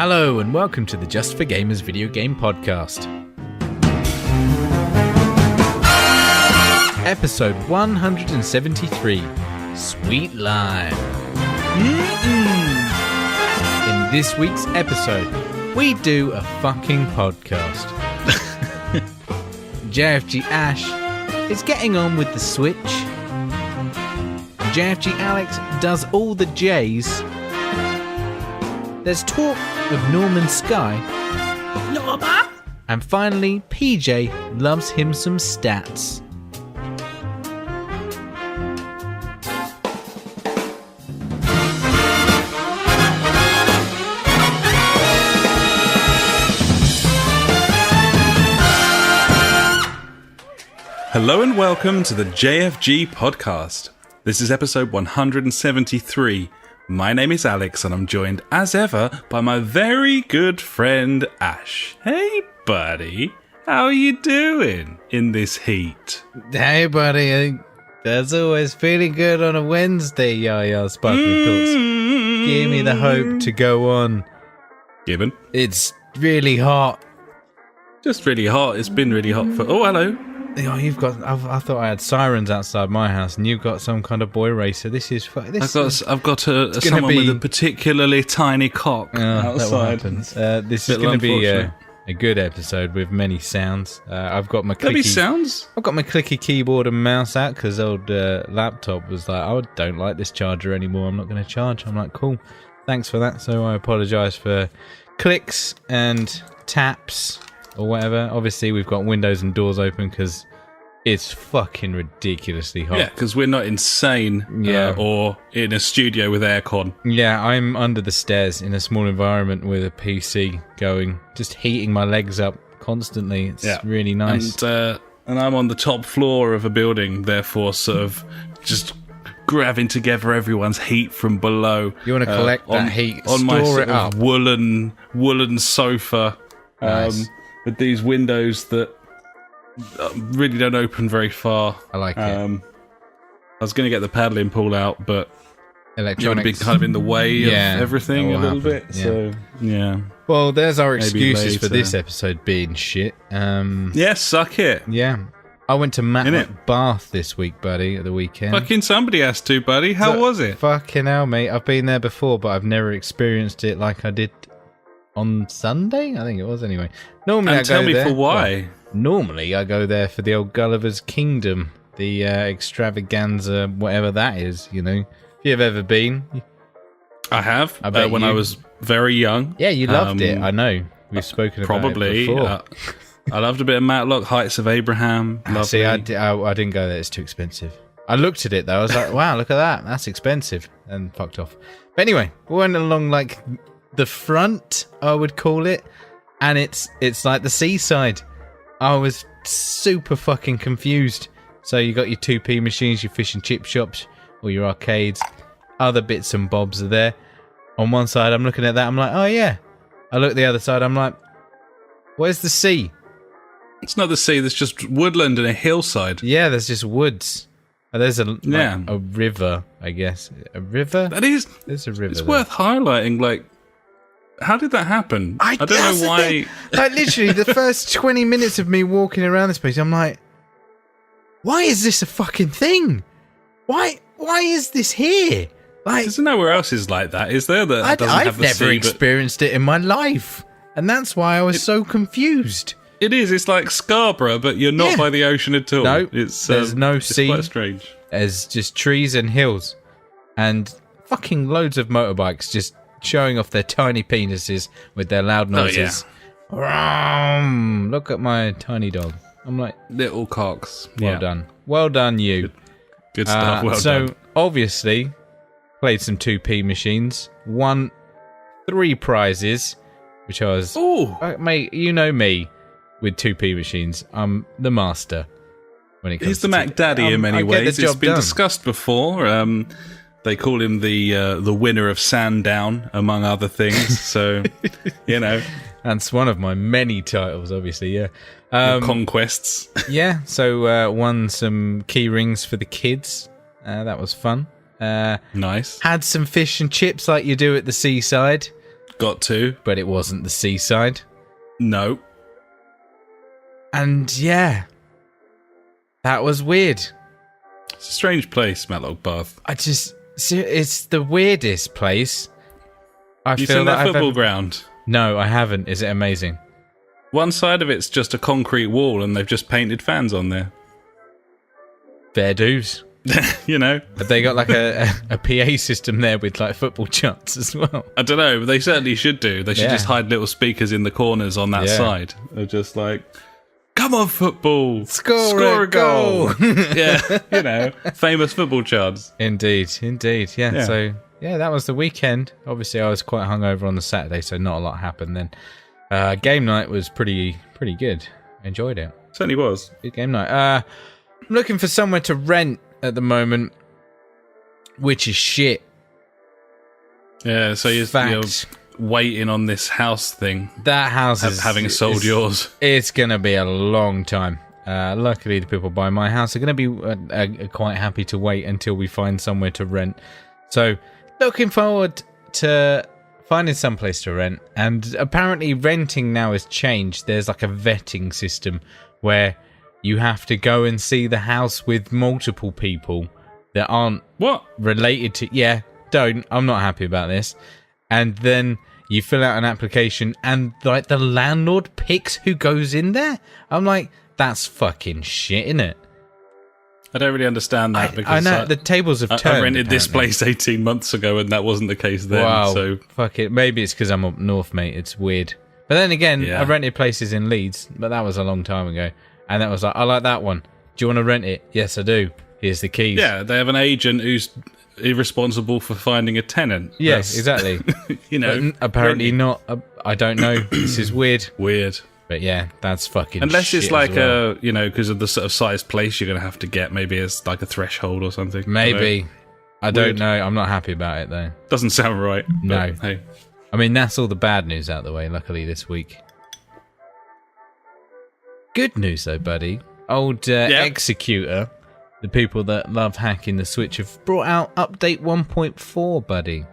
Hello and welcome to the Just for Gamers video game podcast. Episode 173, Sweet Lime. In this week's episode, we do a fucking podcast. JfG Ash is getting on with the Switch. JfG Alex does all the J's. There's talk of Norman Sky. And finally, PJ loves him some stats. Hello and welcome to the JfG podcast. This is episode 173. My name is Alex and I'm joined as ever by my very good friend Ash. Hey buddy, how are you doing in this heat? Hey buddy, that's always feeling good on a Wednesday, yeah, sparkling thoughts. Give me the hope to go on. Gibbon? It's really hot. Just really hot. It's been really hot for... Oh, hello. Oh, you've got... I thought I had sirens outside my house, and you've got some kind of boy racer. I've got someone with a particularly tiny cock outside. This is going to be a good episode with many sounds. I've got my clicky sounds. I've got my clicky keyboard and mouse out because old laptop was like, I don't like this charger anymore. I'm not going to charge. I'm like, cool, thanks for that. So I apologise for clicks and taps or whatever. Obviously, we've got windows and doors open because it's fucking ridiculously hot. Yeah, because we're not insane or in a studio with aircon. Yeah, I'm under the stairs in a small environment with a PC going, just heating my legs up constantly. It's really nice. And I'm on the top floor of a building, therefore sort of just grabbing together everyone's heat from below. You want to collect that heat, on my store sort it up. Of woolen sofa. Nice. With these windows that really don't open very far. I like it. I was going to get the paddling pool out, but Electronics. you would be kind of in the way of everything a little bit. Yeah. So, yeah. Well, there's our Maybe excuses later. for this episode being shit. Yeah, suck it. Yeah. I went to Matlock Bath this week, buddy, at the weekend. Fucking somebody has to, buddy. How was it? Fucking hell, mate. I've been there before, but I've never experienced it like I did on Sunday, I think it was anyway. Normally, and I go tell me there, for why. Well, normally, I go there for the old Gulliver's Kingdom, the extravaganza, whatever that is. You know, if you've ever been, I have. I bet when I was very young. Yeah, you loved it. I know. We've spoken about it before. I loved a bit of Matlock, Heights of Abraham. See, I didn't go there. It's too expensive. I looked at it though. I was like, wow, look at that. That's expensive, and fucked off. But anyway, we went along like the front, I would call it, and it's like the seaside. I was super fucking confused. So you got your 2p machines, your fish and chip shops, or your arcades. Other bits and bobs are there. On one side, I'm looking at that, I'm like, oh yeah. I look at the other side, I'm like, where's the sea? It's not the sea, there's just woodland and a hillside. Yeah, there's just woods. There's a river, I guess. A river? That is. There's a river. It's worth highlighting, like, how did that happen? I don't know why. Like, literally, the first 20 minutes of me walking around this place, I'm like, why is this a fucking thing? Why is this here? Like, there's nowhere else is like that, is there? That doesn't have the I've never sea, experienced it in my life. And that's why I was so confused. It is. It's like Scarborough, but you're not by the ocean at all. No, there's no sea. It's quite strange. There's just trees and hills. And fucking loads of motorbikes just showing off their tiny penises with their loud noises. Oh, yeah. Look at my tiny dog. I'm like, little cocks. Well done. Well done, you. Good stuff. Well done. So, obviously, played some 2p machines. Won 3 prizes, which I was... Oh! Mate, you know me with 2p machines. I'm the master when it comes He's to the Mac Daddy in many ways. It's been done. discussed before. They call him the winner of Sandown, among other things. So, you know. That's one of my many titles, obviously, yeah. Conquests. Yeah, so won some key rings for the kids. That was fun. Nice. Had some fish and chips like you do at the seaside. got to. but it wasn't the seaside. No. And yeah, that was weird. It's a strange place, Matlock Bath. It's the weirdest place. You seen that football ground? No, I haven't. Is it amazing? One side of it's just a concrete wall and they've just painted fans on there. Fair dues. You know? Have they got like a PA system there with like football chants as well? I don't know, but they certainly should do. They should just hide little speakers in the corners on that side. They're just like, come on, football! Score a goal! Yeah, you know, famous football chants. Indeed. Yeah, so yeah, that was the weekend. Obviously, I was quite hungover on the Saturday, so not a lot happened then. Game night was pretty good. I enjoyed it. Certainly was. Good game night. I'm looking for somewhere to rent at the moment, which is shit. Yeah, so you're waiting on this house thing. That house is having sold yours. It's going to be a long time. Luckily, the people buying my house are going to be quite happy to wait until we find somewhere to rent. So, looking forward to finding some place to rent. And apparently, renting now has changed. There's like a vetting system where you have to go and see the house with multiple people that aren't related to... Yeah, I'm not happy about this. And then you fill out an application and like the landlord picks who goes in there. I'm like, that's fucking shit, innit? I don't really understand that because I know the tables have turned. I rented this place 18 months ago and that wasn't the case then. Wow, so fuck it. Maybe it's because I'm up north, mate. It's weird. But then again, I rented places in Leeds, but that was a long time ago. And that was like, I like that one. Do you want to rent it? Yes, I do. Here's the keys. Yeah, they have an agent who's irresponsible for finding a tenant. Yes, exactly. You know, but apparently not. I don't know. This is weird. Weird. But yeah, that's fucking Unless shit it's like well. you know, because of the sort of size place you're going to have to get, maybe it's like a threshold or something. Maybe. I don't know. I'm not happy about it, though. Doesn't sound right. No. Hey. I mean, that's all the bad news out the way, luckily, this week. Good news, though, buddy. Old Executor, the people that love hacking the Switch, have brought out update 1.4, buddy.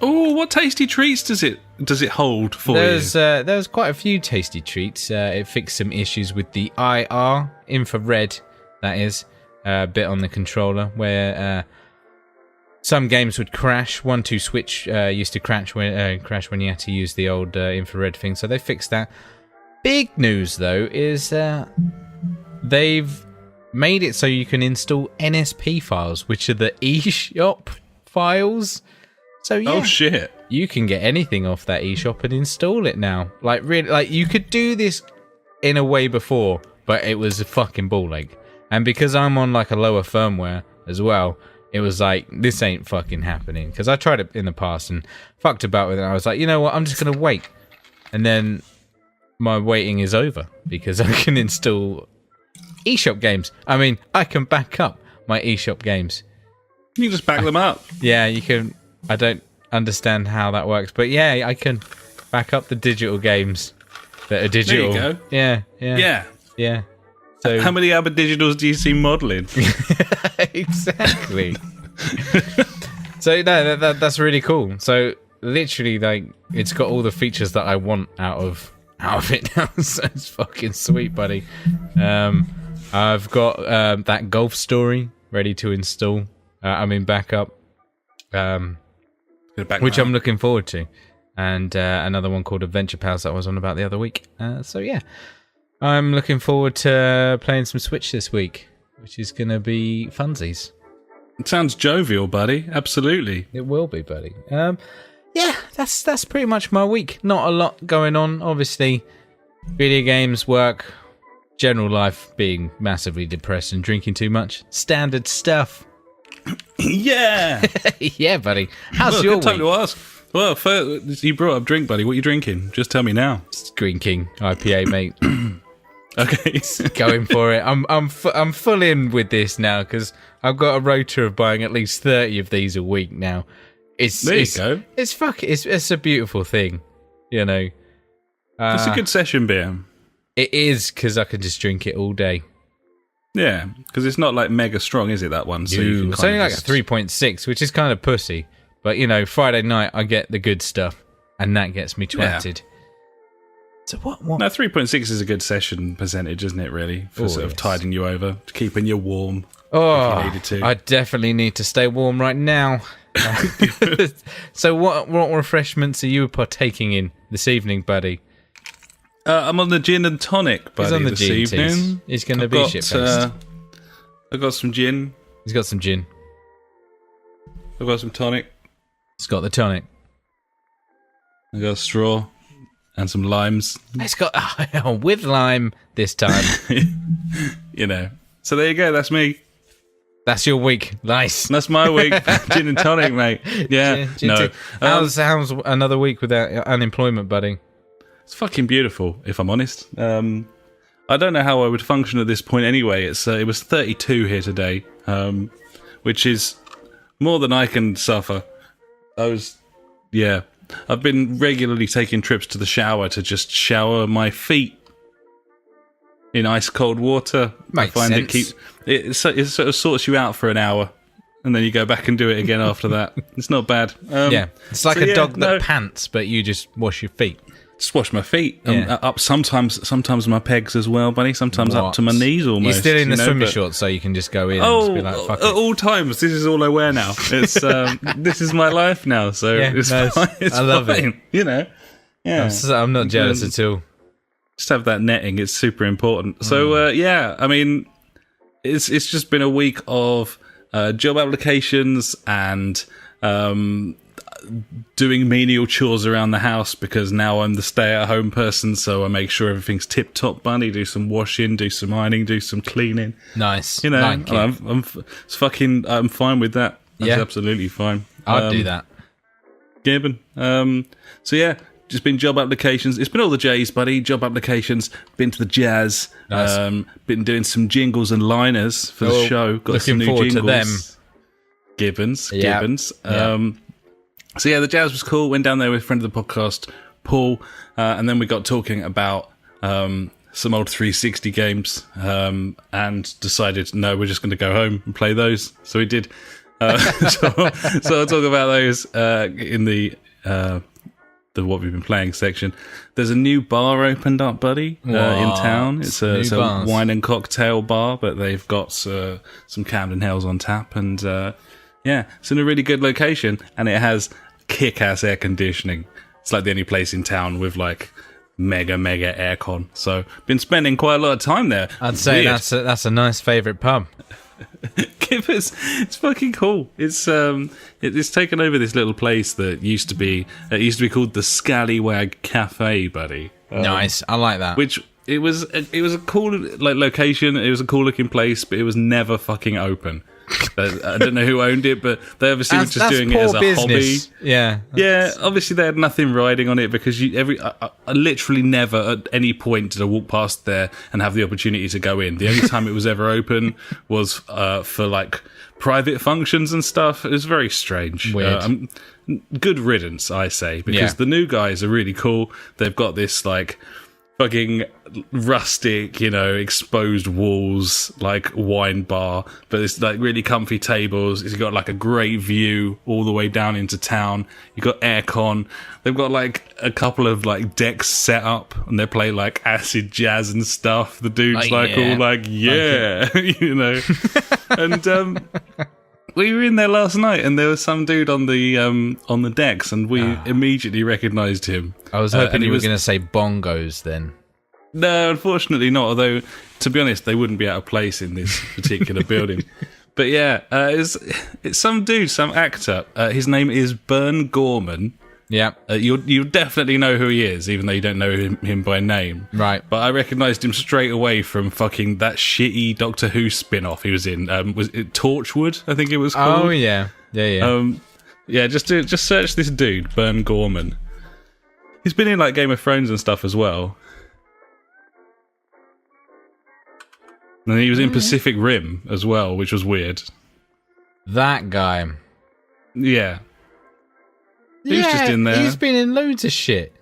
Oh, what tasty treats does it hold for you? There's quite a few tasty treats. It fixed some issues with the IR, infrared, that is, bit on the controller, where some games would crash. 1-2 Switch used to crash when you had to use the old infrared thing, so they fixed that. Big news, though, is they've made it so you can install NSP files, which are the eShop files. So yeah, oh shit! You can get anything off that eShop and install it now. Like really, like you could do this in a way before, but it was a fucking ball ache. And because I'm on like a lower firmware as well, it was like this ain't fucking happening. Because I tried it in the past and fucked about with it. And I was like, you know what? I'm just gonna wait, and then my waiting is over because I can install eShop games. I mean, I can back up my eShop games. You can just back them up. Yeah, you can. I don't understand how that works, but yeah, I can back up the digital games that are digital. There you go. Yeah. So how many other digitals do you see modelling? Exactly. So no, that's really cool. So literally, like, it's got all the features that I want out of it now. So it's fucking sweet, buddy. I've got that golf story ready to install. Backup. Which I'm looking forward to. And another one called Adventure Pals that I was on about the other week. So yeah, I'm looking forward to playing some Switch this week, which is going to be funsies. It sounds jovial, buddy. Absolutely. It will be, buddy. Yeah, that's pretty much my week. Not a lot going on, obviously. Video games, work, general life, being massively depressed and drinking too much. Standard stuff. Yeah. Yeah, buddy. How's your good time week? to ask. Well, first, you brought up drink, buddy. What are you drinking? Just tell me now. It's Green King IPA, mate. Okay. Going for it. I'm full in with this now because I've got a rota of buying at least 30 of these a week now. There you go. It's a beautiful thing, you know. It's a good session beer. It is because I can just drink it all day. Yeah, because it's not like mega strong, is it, that one? So you can it's only like a 3.6, which is kind of pussy. But, you know, Friday night, I get the good stuff. and that gets me twatted. So what? No, 3.6 is a good session percentage, isn't it, really? For sort of tiding you over, keeping you warm if you needed to. I definitely need to stay warm right now. So what refreshments are you partaking in this evening, buddy? I'm on the gin and tonic, buddy, He's on the this gin evening. He's going to be shit-faced. I've got some gin. He's got some gin. I've got some tonic. He's got the tonic. I've got a straw and some limes. It's got with lime this time. You know. So there you go. That's me. That's your week. Nice. That's my week. Gin and tonic, mate. Yeah. Gin. How's another week without unemployment, buddy? It's fucking beautiful, if I'm honest. I don't know how I would function at this point anyway. It was 32 here today, which is more than I can suffer. I've been regularly taking trips to the shower to just shower my feet in ice cold water. Makes sense. It sort of sorts you out for an hour, and then you go back and do it again after that. It's not bad. It's like a dog that pants, but you just wash your feet. Just wash my feet. Up sometimes my pegs as well, buddy. Sometimes up to my knees almost. You're still in the swimming shorts, so you can just go in and just be like, fuck it. At all times. This is all I wear now. It's this is my life now, so it's fine. It's I love fine, it. You know? Yeah. I'm not jealous at all. Just have that netting. It's super important. So, I mean, it's just been a week of job applications and doing menial chores around the house because now I'm the stay-at-home person, so I make sure everything's tip-top, bunny. Do some washing, do some ironing, do some cleaning. Nice. You know, like I'm fine with that. That's absolutely fine. I'd do that. Gibbon. Just been job applications. It's been all the J's, buddy. Job applications. Been to the jazz. Nice. Been doing some jingles and liners for the show. Got some new forward jingles. to them. Gibbons. So the jazz was cool. Went down there with a friend of the podcast, Paul, and then we got talking about some old 360 games, and decided no, we're just going to go home and play those. So we did. So I'll talk about those in the what we've been playing section. There's a new bar opened up, buddy, in town. It's a wine and cocktail bar, but they've got some Camden Hells on tap, and it's in a really good location, and it has kick-ass air conditioning. It's like the only place in town with like mega aircon. So been spending quite a lot of time there. I'd say that's a nice favourite pub. It's fucking cool. It's taken over this little place that used to be called the Scallywag Cafe, buddy. Nice, I like that. Which it was a cool like location. It was a cool looking place, but it was never fucking open. I don't know who owned it, but they obviously were just doing it as a business. hobby. Yeah. Obviously they had nothing riding on it because I literally never at any point did I walk past there and have the opportunity to go in. The only time it was ever open was for like private functions and stuff. It was very strange. Weird. Good riddance, I say, because the new guys are really cool. They've got this like fucking rustic, exposed walls, like wine bar, but it's like really comfy tables. It's got like a great view all the way down into town. You've got aircon. They've got like a couple of like decks set up, and they play like acid jazz and stuff. The dude's all like, and we were in there last night, and there was some dude on the decks, and we immediately recognised him. I was hoping you were going to say bongos then. No, unfortunately not, although, to be honest, they wouldn't be out of place in this particular building. But it's some dude, some actor. His name is Bern Gorman. Yeah. You'll definitely know who he is, even though you don't know him by name. Right. But I recognised him straight away from fucking that shitty Doctor Who spin-off he was in. Was it Torchwood, I think it was called? Oh, yeah. Yeah. Just search this dude, Bern Gorman. He's been in like Game of Thrones and stuff as well. And he was in Pacific Rim as well, which was weird. That guy. Yeah. He was just in there. He's been in loads of shit.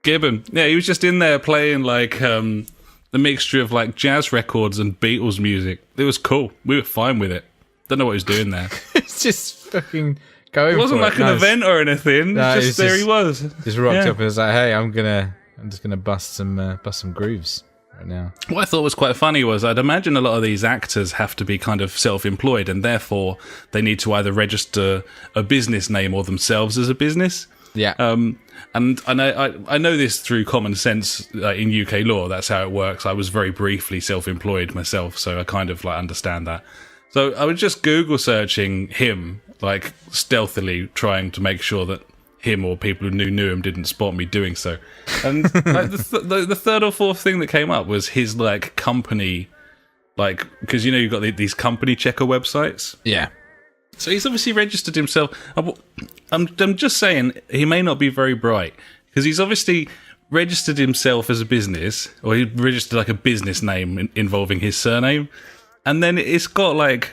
Gibbon. Yeah, he was just in there playing like a mixture of like jazz records and Beatles music. It was cool. We were fine with it. Don't know what he was doing there. It's just fucking Go in It wasn't for like it. an No, event or anything. No, Just there he was. Just rocked Yeah. up and was like, "Hey, I'm just gonna bust some grooves right now." What I thought was quite funny was I'd imagine a lot of these actors have to be kind of self-employed, and therefore they need to either register a business name or themselves as a business. Yeah. And I know this through common sense in UK law. That's how it works. I was very briefly self-employed myself, so I kind of like understand that. So I was just Google searching him, like stealthily trying to make sure that him or people who knew him didn't spot me doing so. And like, the third or fourth thing that came up was his like company, like, because you know you've got these company checker websites. Yeah. So he's obviously registered himself. I'm just saying he may not be very bright because he's obviously registered himself as a business, or he registered like a business name involving his surname, and then it's got like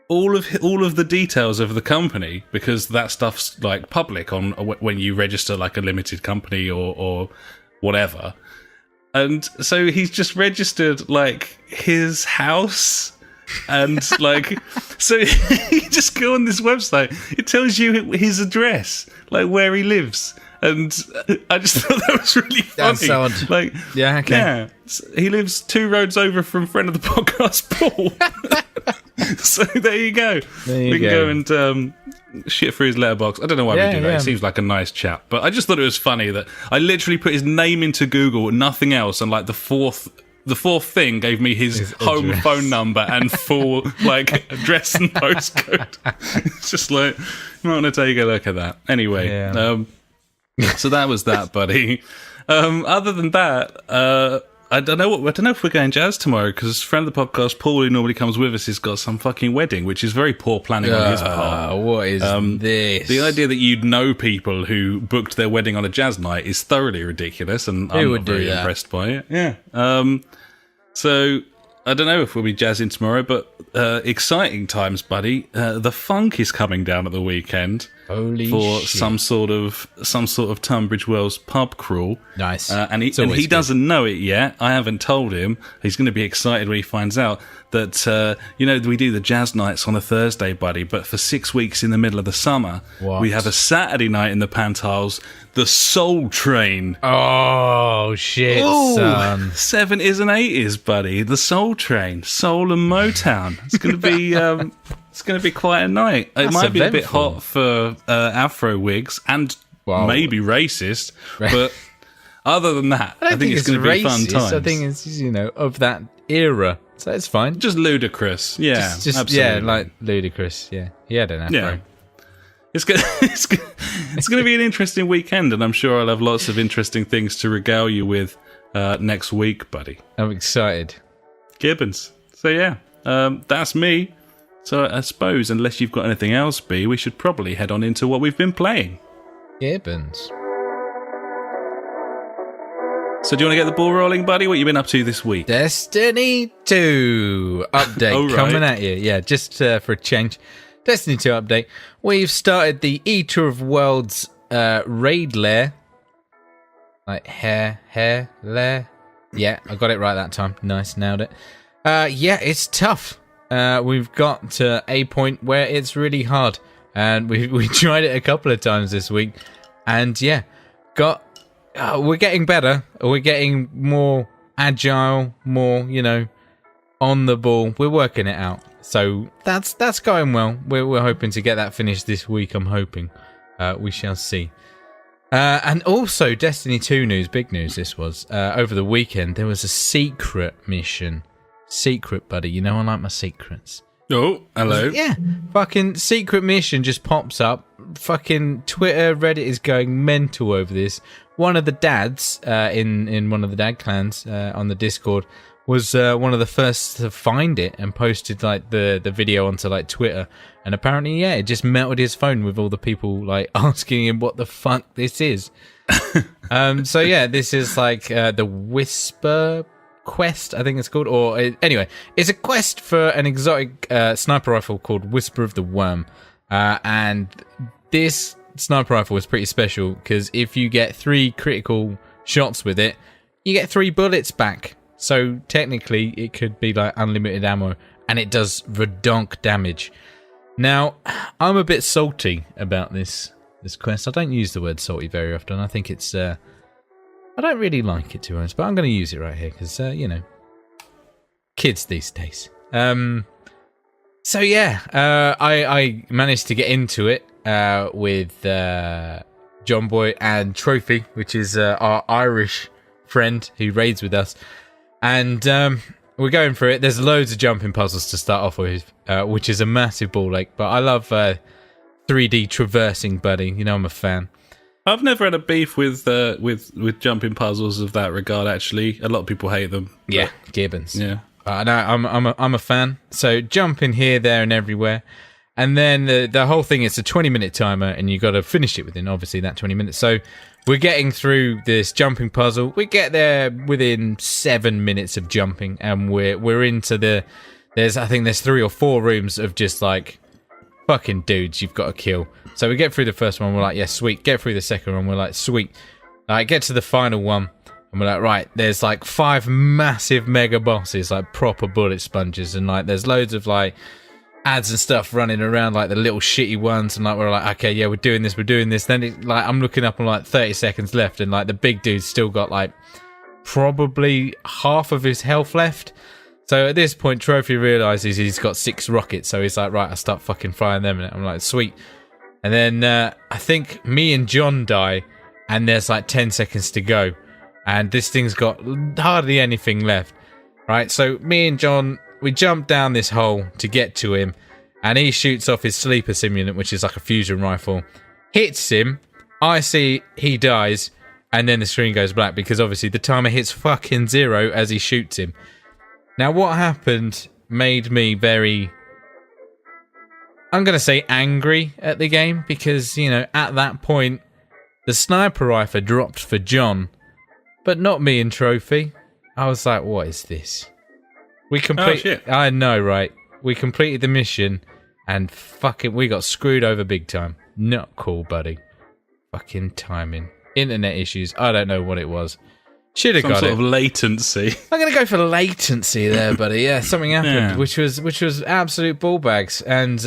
all of the details of the company, because that stuff's like public on when you register like a limited company or whatever. And so he's just registered like his house. And like, so you just go on this website, it tells you his address, like where he lives. And I just thought that was really funny. That's odd. Like, Yeah, okay. yeah, he lives 2 roads over from friend of the podcast, Paul. So there you go. We can go and shit through his letterbox. I don't know why we do that. He seems like a nice chap. But I just thought it was funny that I literally put his name into Google, nothing else, and like the fourth thing gave me his home address. phone number and full like address and postcode. It's just like, I want to take a look at that. Anyway, so that was that, buddy. Other than that, I don't know if we're going jazz tomorrow, because friend of the podcast, Paul, who normally comes with us, has got some fucking wedding, which is very poor planning on his part. What is this? The idea that you'd know people who booked their wedding on a jazz night is thoroughly ridiculous, and I'm not very impressed by it. Yeah. So I don't know if we'll be jazzing tomorrow, but exciting times, buddy. The Funk is coming down at the weekend. Holy for shit. some sort of Tunbridge Wells pub crawl. Nice. And he doesn't know it yet. I haven't told him. He's going to be excited when he finds out that we do the jazz nights on a Thursday, buddy. But for 6 weeks in the middle of the summer, we have a Saturday night in the Pantiles, the Soul Train. Oh shit, son. 70s and 80s, buddy. The Soul Train, soul and Motown. It's going to be. It's going to be quite a night. It might be a bit hot for Afro wigs and maybe racist, but other than that, I think it's going to be fun times. I think it's of that era, so it's fine. Just ludicrous, yeah, just absolutely. yeah, like ludicrous. Yeah, he had an afro. Yeah. It's going to be an interesting weekend, and I'm sure I'll have lots of interesting things to regale you with next week, buddy. I'm excited. Gibbons. So yeah, that's me. So I suppose, unless you've got anything else, B, we should probably head on into what we've been playing. Gibbons. So do you want to get the ball rolling, buddy? What you been up to this week? Destiny 2 update coming at you. Yeah, just for a change. Destiny 2 update. We've started the Eater of Worlds raid lair. Like hair lair. Yeah, I got it right that time. Nice, nailed it. Yeah, it's tough. We've got to a point where it's really hard, and we tried it a couple of times this week, and yeah, we're getting better. We're getting more agile, more on the ball. We're working it out, so that's going well. We're hoping to get that finished this week. I'm hoping. We shall see. And also Destiny 2 news, big news. This was over the weekend. There was a secret mission. Secret, buddy. I like my secrets. Oh, hello. Yeah. Fucking secret mission just pops up. Fucking Twitter, Reddit is going mental over this. One of the dads in one of the dad clans on the Discord was one of the first to find it and posted like the video onto like Twitter. And apparently, yeah, it just melted his phone with all the people like asking him what the fuck this is. So yeah, this is like the Whisper quest, I think it's called, anyway, it's a quest for an exotic sniper rifle called Whisper of the Worm, and this sniper rifle is pretty special because if you get 3 critical shots with it, you get 3 bullets back. So technically, it could be like unlimited ammo, and it does redonk damage. Now, I'm a bit salty about this quest. I don't use the word salty very often. I think it's... I don't really like it, to be honest, but I'm going to use it right here because, kids these days. So yeah, I managed to get into it with John Boy and Trophy, which is our Irish friend who raids with us, and we're going through it. There's loads of jumping puzzles to start off with, which is a massive ball ache. But I love 3D traversing, buddy. You know I'm a fan. I've never had a beef with jumping puzzles of that regard. Actually, a lot of people hate them. Yeah, Gibbons. Yeah. No, I'm a fan. So jumping here, there, and everywhere, and then the whole thing. It's a 20-minute timer, and you got to finish it within obviously that 20 minutes. So we're getting through this jumping puzzle. We get there within 7 minutes of jumping, and we're into I think there's 3 or 4 rooms of just like fucking dudes you've got to kill. So we get through the first one. We're like, yeah, sweet. Get through the second one. We're like, sweet. Get to the final one. And we're like, right, there's like 5 massive mega bosses, like proper bullet sponges, and like there's loads of like ads and stuff running around, like the little shitty ones, and like we're like, okay, yeah, we're doing this. Then I'm looking up on like 30 seconds left, and like the big dude's still got like probably half of his health left. So at this point, Trophy realizes he's got 6 rockets, so he's like, right, I start fucking firing them, and I'm like, sweet. And then I think me and John die, and there's like 10 seconds to go. And this thing's got hardly anything left, right? So me and John, we jump down this hole to get to him, and he shoots off his sleeper simulant, which is like a fusion rifle, hits him. I see he dies, and then the screen goes black because obviously the timer hits fucking 0 as he shoots him. Now, what happened made me very, I'm going to say angry at the game because, at that point, the sniper rifle dropped for John, but not me and Trophy. I was like, what is this? We shit. I know, right? We completed the mission and fucking we got screwed over big time. Not cool, buddy. Fucking timing. Internet issues. I don't know what it was. Should have got Some it. sort of latency. I'm going to go for latency there, buddy. Yeah, something happened, which was absolute ball bags, and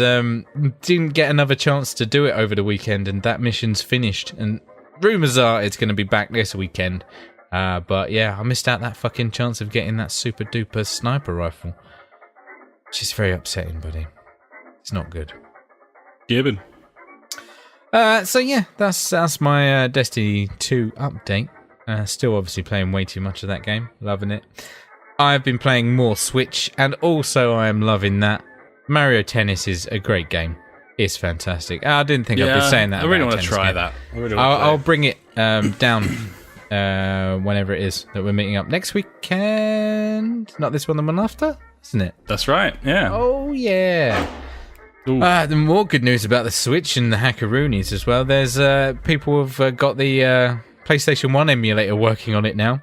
didn't get another chance to do it over the weekend, and that mission's finished. And rumours are it's going to be back this weekend. But yeah, I missed out that fucking chance of getting that super duper sniper rifle. Which is very upsetting, buddy. It's not good. Gibbon. So yeah, that's my Destiny 2 update. Still obviously playing way too much of that game. Loving it. I've been playing more Switch, and also I am loving that. Mario Tennis is a great game. It's fantastic. I didn't think I'd be saying that. I really want to try that. I'll bring it down whenever it is that we're meeting up next weekend. Not this one, the one after, isn't it? That's right. Yeah. Oh yeah. The more good news about the Switch and the hackaroonies as well. There's people have got the PlayStation 1 emulator working on it now.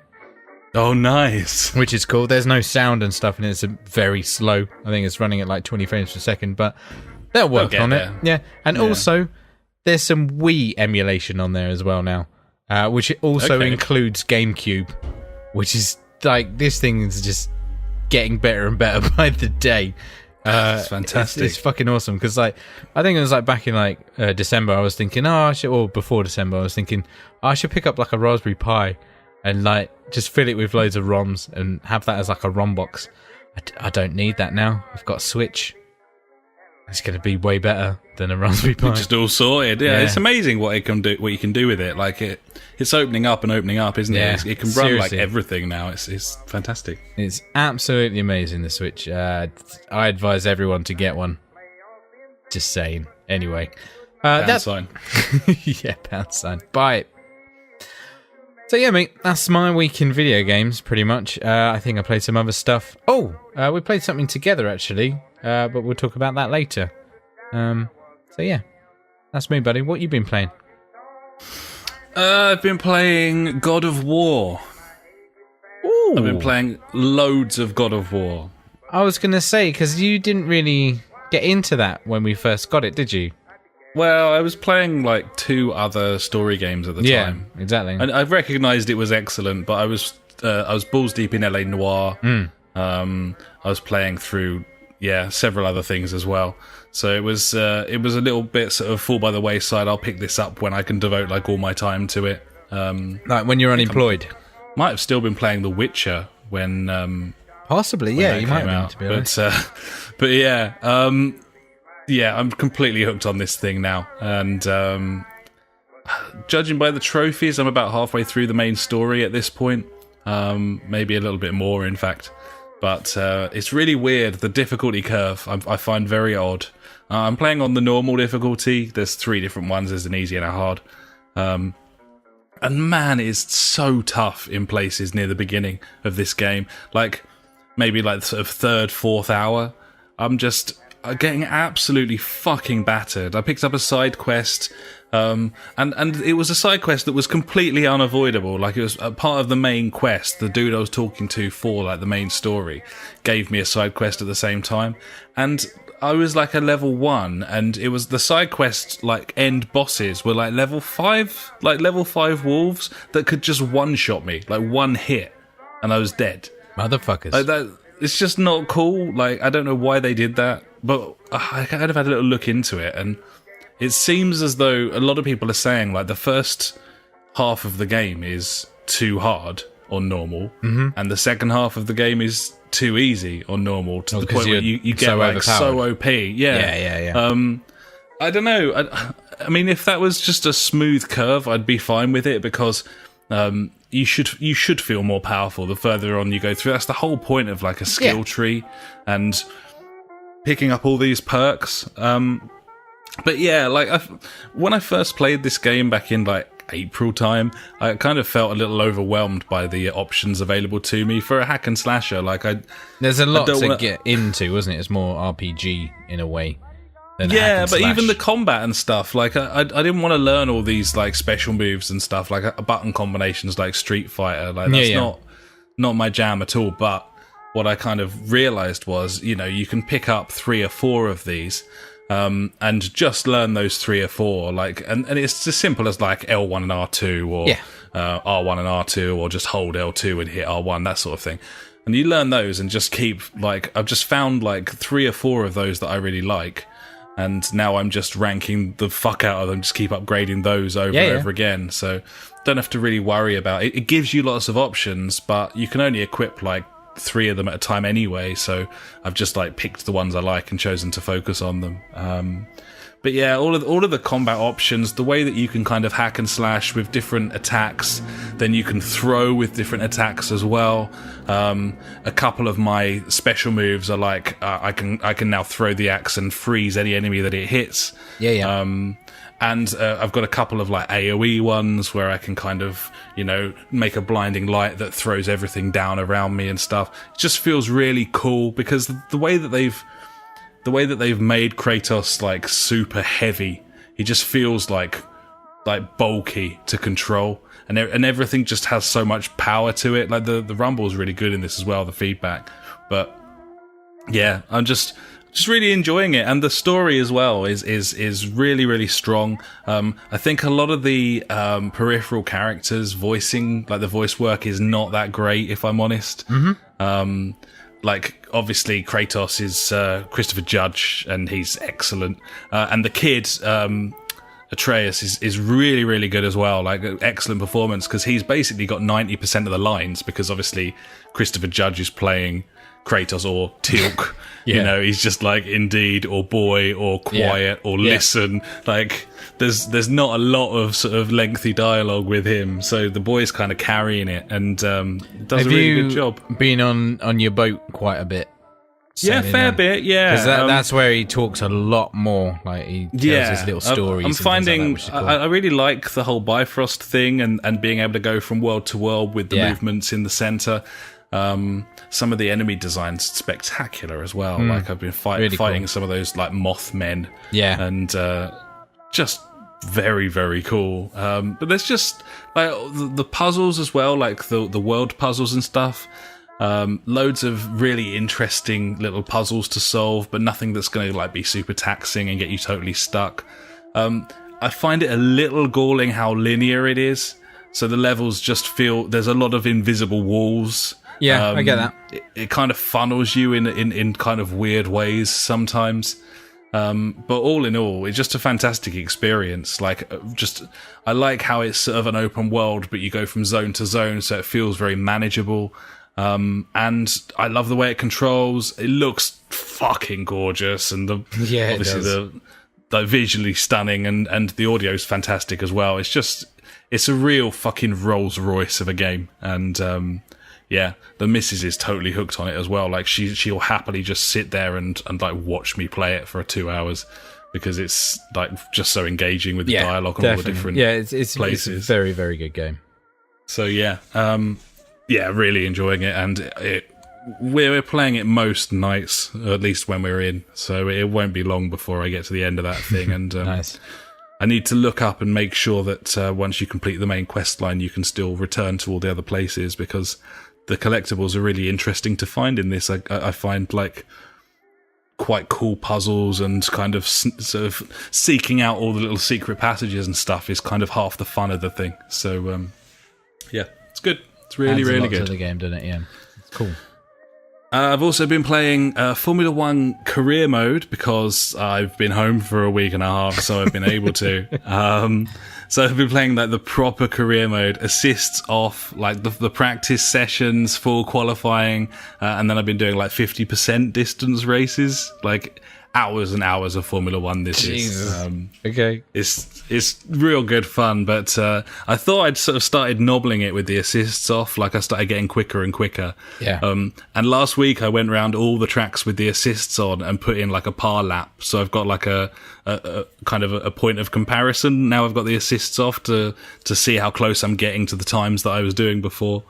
Oh, nice. Which is cool. There's no sound and stuff, and it's very slow. I think it's running at like 20 frames per second, but they'll work on it. Yeah. And also, there's some Wii emulation on there as well now, which also includes GameCube, which is like, this thing is just getting better and better by the day. It's fantastic. It's fucking awesome because, like, I think it was like back in like December. I was thinking, or before December, I was thinking, I should pick up like a Raspberry Pi and like just fill it with loads of ROMs and have that as like a ROM box. I don't need that now. I've got a Switch. It's going to be way better than a Raspberry Pi. Just all sorted. Yeah, it's amazing what it can do. What you can do with it. Like it's opening up, isn't it? It can run like everything now. It's fantastic. It's absolutely amazing. The Switch. I advise everyone to get one. Just saying. Anyway, pound sign. Yeah, pound sign. Buy it. So yeah, mate, that's my week in video games, pretty much. I think I played some other stuff. Oh, we played something together, actually, but we'll talk about that later. So yeah, that's me, buddy. What you been playing? I've been playing God of War. Ooh. I've been playing loads of God of War. I was going to say, because you didn't really get into that when we first got it, did you? Well, I was playing like 2 other story games at the time. Yeah, exactly. And I recognised it was excellent, but I was balls deep in LA Noire. I was playing through several other things as well. So it was a little bit sort of fall by the wayside. I'll pick this up when I can devote like all my time to it. Like when you're unemployed. Might have still been playing The Witcher when possibly, when yeah, that you might came have out. been, to be honest. But yeah, I'm completely hooked on this thing now, and judging by the trophies, I'm about halfway through the main story at this point. Maybe a little bit more, in fact. But it's really weird. The difficulty curve I find very odd. I'm playing on the normal difficulty. There's 3 different ones. There's an easy and a hard. And man, it's so tough in places near the beginning of this game. Like, maybe like sort of 3rd, 4th hour. I'm just getting absolutely fucking battered. I picked up a side quest, and it was a side quest that was completely unavoidable. Like, it was a part of the main quest. The dude I was talking to for like the main story gave me a side quest at the same time, and I was like a level 1, and it was the side quest like end bosses were like level 5 wolves that could just one-shot me, like one hit, and I was dead. Motherfuckers. Like that, it's just not cool. Like, I don't know why they did that, but I kind of had a little look into it, and it seems as though a lot of people are saying like the first half of the game is too hard on normal, and the second half of the game is too easy on normal, to the point where you get so like overpowered. so OP. Yeah. I don't know. I mean, if that was just a smooth curve, I'd be fine with it, because you should feel more powerful the further on you go through. That's the whole point of like a skill tree and picking up all these perks. But yeah, like when I first played this game back in like April time, I kind of felt a little overwhelmed by the options available to me for a hack and slasher. Like, there's a lot to get into, wasn't it? It's more RPG in a way. Yeah, but even the combat and stuff, like I didn't want to learn all these like special moves and stuff, like button combinations like Street Fighter. Like, that's not my jam at all. But what I kind of realized was, you know, you can pick up 3 or 4 of these. And just learn those 3 or 4, like, and it's as simple as like L1 and R2, or R1 and R2, or just hold L2 and hit R1, that sort of thing. And you learn those and just keep, like, I've just found like 3 or 4 of those that I really like, and now I'm just ranking the fuck out of them, just keep upgrading those over and over again. So don't have to really worry about it. It gives you lots of options, but you can only equip like 3 of them at a time anyway, so I've just like picked the ones I like and chosen to focus on them. But yeah, all of the combat options, the way that you can kind of hack and slash with different attacks, then you can throw with different attacks as well. A couple of my special moves are like I can now throw the axe and freeze any enemy that it hits. And I've got a couple of like AoE ones where I can kind of, you know, make a blinding light that throws everything down around me and stuff. It just feels really cool, because the way that they've made Kratos like super heavy, he just feels like bulky to control, and everything just has so much power to it. Like the rumble is really good in this as well, the feedback. But yeah, I'm just really enjoying it, and the story as well is really, really strong. I think a lot of the peripheral characters voicing, like the voice work, is not that great, if I'm honest. Like, obviously Kratos is Christopher Judge, and he's excellent, and the kid Atreus is really, really good as well. Like, excellent performance, because he's basically got 90% of the lines, because obviously Christopher Judge is playing Kratos, or Teal'c. You know, he's just like, indeed, or boy, or quiet, or listen. Like, there's not a lot of sort of lengthy dialogue with him, so the boy's kind of carrying it, and does a really good job. Been on your boat quite a bit? Yeah, fair bit, yeah. Because that's where he talks a lot more. Like, he tells his little stories. I'm finding like that, cool. I really like the whole Bifrost thing, and being able to go from world to world with the movements in the centre. Some of the enemy designs spectacular as well. Like, I've been fighting cool. Some of those like Mothmen. Yeah, and just very, very cool. But there's just like the puzzles as well, like the world puzzles and stuff. Loads of really interesting little puzzles to solve, but nothing that's going to like be super taxing and get you totally stuck. I find it a little galling how linear it is. So the levels just feel, there's a lot of invisible walls, Yeah, I get that. It kind of funnels you in kind of weird ways sometimes. But all in all, it's just a fantastic experience. I like how it's sort of an open world, but you go from zone to zone, so it feels very manageable. And I love the way it controls. It looks fucking gorgeous, and obviously the visually stunning, and the audio is fantastic as well. It's a real fucking Rolls Royce of a game, and the missus is totally hooked on it as well. Like she'll happily just sit there and like watch me play it for 2 hours because it's like just so engaging with the dialogue and all the different places. It's a very, very good game. So really enjoying it, and we're playing it most nights, or at least when we're in. So it won't be long before I get to the end of that thing, and nice. I need to look up and make sure that once you complete the main quest line, you can still return to all the other places, because the collectibles are really interesting to find in this. I find like quite cool puzzles, and kind of sort of seeking out all the little secret passages and stuff is kind of half the fun of the thing. So it's good. It's really, really good. To the game, doesn't it? Yeah, it's cool. I've also been playing Formula 1 career mode because I've been home for a week and a half, so I've been able to. So I've been playing like the proper career mode, assists off, like the practice sessions, full qualifying, and then I've been doing like 50% distance races, like hours and hours of Formula 1 this Jesus. is. Okay. It's real good fun, but I thought I'd sort of started nobbling it with the assists off, like I started getting quicker and quicker. Yeah. And last week I went around all the tracks with the assists on and put in like a par lap, so I've got like a kind of a point of comparison. Now I've got the assists off to see how close I'm getting to the times that I was doing before.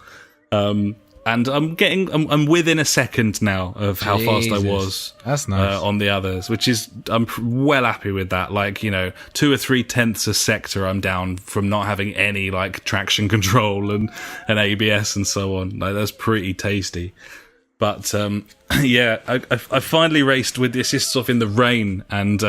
And I'm within a second now of how fast I was. That's nice. On the others, which is, I'm well happy with that. Like, 2 or 3 tenths a sector I'm down from not having any like traction control and ABS and so on. Like, that's pretty tasty. But I finally raced with the assists off in the rain and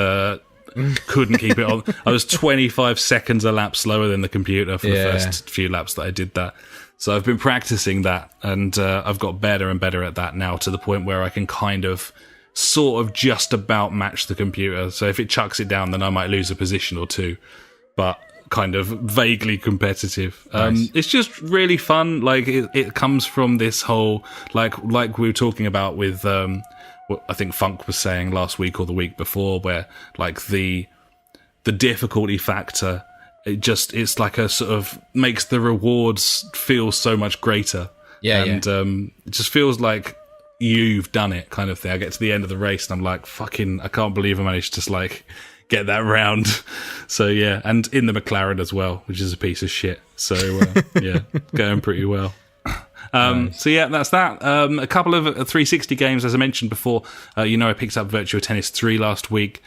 couldn't keep it on. I was 25 seconds a lap slower than the computer for the first few laps that I did that. So I've been practicing that, and I've got better and better at that now, to the point where I can kind of sort of just about match the computer. So if it chucks it down, then I might lose a position or two, but kind of vaguely competitive. Nice. It's just really fun. Like it comes from this whole, like we were talking about with what I think Funk was saying last week or the week before, where like the difficulty factor, it's like a sort of makes the rewards feel so much greater. It just feels like you've done it, kind of thing. I get to the end of the race and I'm like, fucking, I can't believe I managed to just like get that round. So and in the McLaren as well, which is a piece of shit. So going pretty well. Nice. So that's that. A couple of 360 games, as I mentioned before. I picked up Virtua Tennis 3 last week.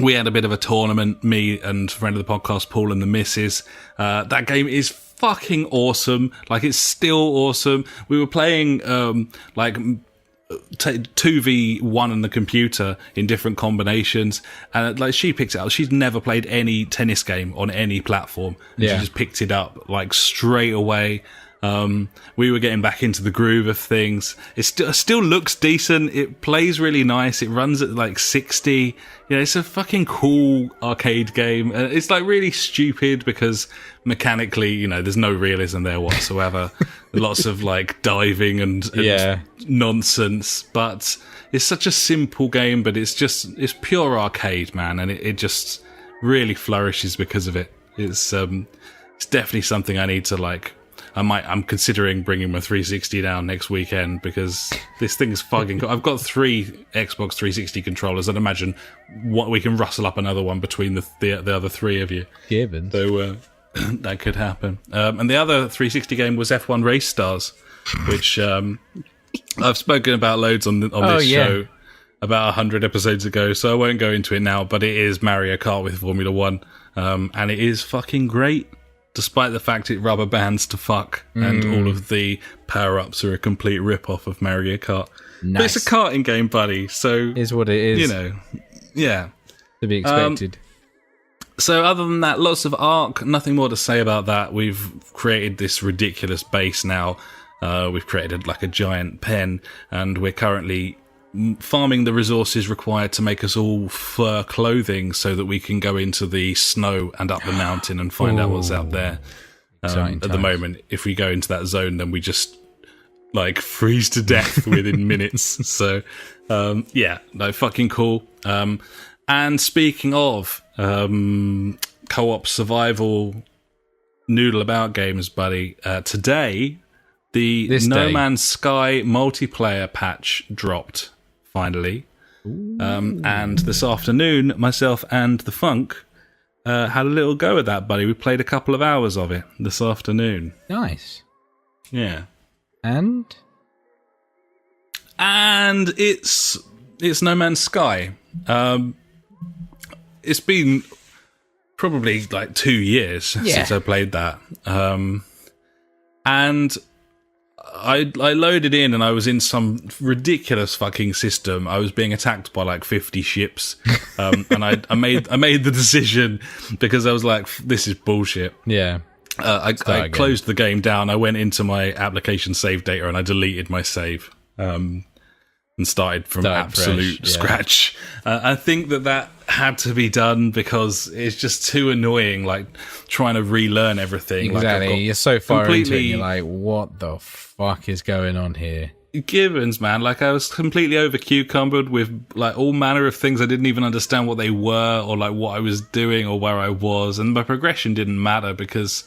We had a bit of a tournament, me and friend of the podcast, Paul, and the missus. That game is fucking awesome. Like, it's still awesome. We were playing, 2v1 on the computer in different combinations. And, like, she picked it up. She's never played any tennis game on any platform. And she just picked it up, like, straight away. We were getting back into the groove of things. It still looks decent. It plays really nice. It runs at like 60. It's a fucking cool arcade game. It's like really stupid because mechanically, there's no realism there whatsoever. Lots of like diving and nonsense. But it's such a simple game, but it's pure arcade, man. And it just really flourishes because of it. It's definitely something I need to like. I'm considering bringing my 360 down next weekend because this thing is fucking cool. I've got 3 Xbox 360 controllers, and imagine what we can rustle up another one between the other 3 of you. Gibbons. So that could happen. And the other 360 game was F1 Race Stars, which I've spoken about loads on this show about 100 episodes ago, so I won't go into it now, but it is Mario Kart with Formula 1, and it is fucking great. Despite the fact it rubber bands to fuck, and all of the power-ups are a complete rip-off of Mario Kart. Nice. But it's a karting game, buddy, so... Is what it is. Yeah. To be expected. So other than that, lots of Ark, nothing more to say about that. We've created this ridiculous base now. We've created like a giant pen, and we're currently farming the resources required to make us all fur clothing so that we can go into the snow and up the mountain and find out what's out there. At the moment, if we go into that zone, then we just like freeze to death within minutes. So, fucking cool. And speaking of co-op survival noodle about games, buddy, today No Man's Sky multiplayer patch dropped finally. And this afternoon, myself and the Funk had a little go at that, buddy. We played a couple of hours of it this afternoon. Nice. Yeah. And it's No Man's Sky. It's been probably like 2 years since I played that. And I loaded in and I was in some ridiculous fucking system. I was being attacked by like 50 ships. And I made the decision because I was like, this is bullshit. Yeah. I closed the game down. I went into my application save data and I deleted my save. And started from absolute scratch. I think that had to be done because it's just too annoying, like trying to relearn everything. Exactly. Like you're so far into it, you're like, what the fuck is going on here? Gibbons, man. Like, I was completely over cucumbered with like all manner of things. I didn't even understand what they were or like what I was doing or where I was. And my progression didn't matter because,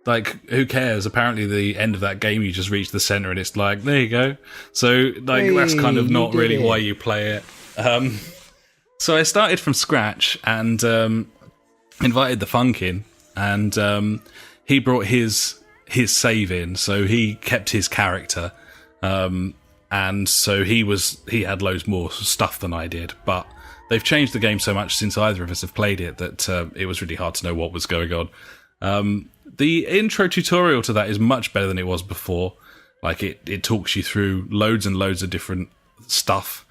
like, who cares? Apparently, the end of that game, you just reach the center and it's like, there you go. So, like, that's kind of not really why you play it. So I started from scratch and invited the Funk in, and he brought his save in, so he kept his character, and so he had loads more stuff than I did. But they've changed the game so much since either of us have played it that it was really hard to know what was going on. The intro tutorial to that is much better than it was before. Like, it talks you through loads and loads of different stuff.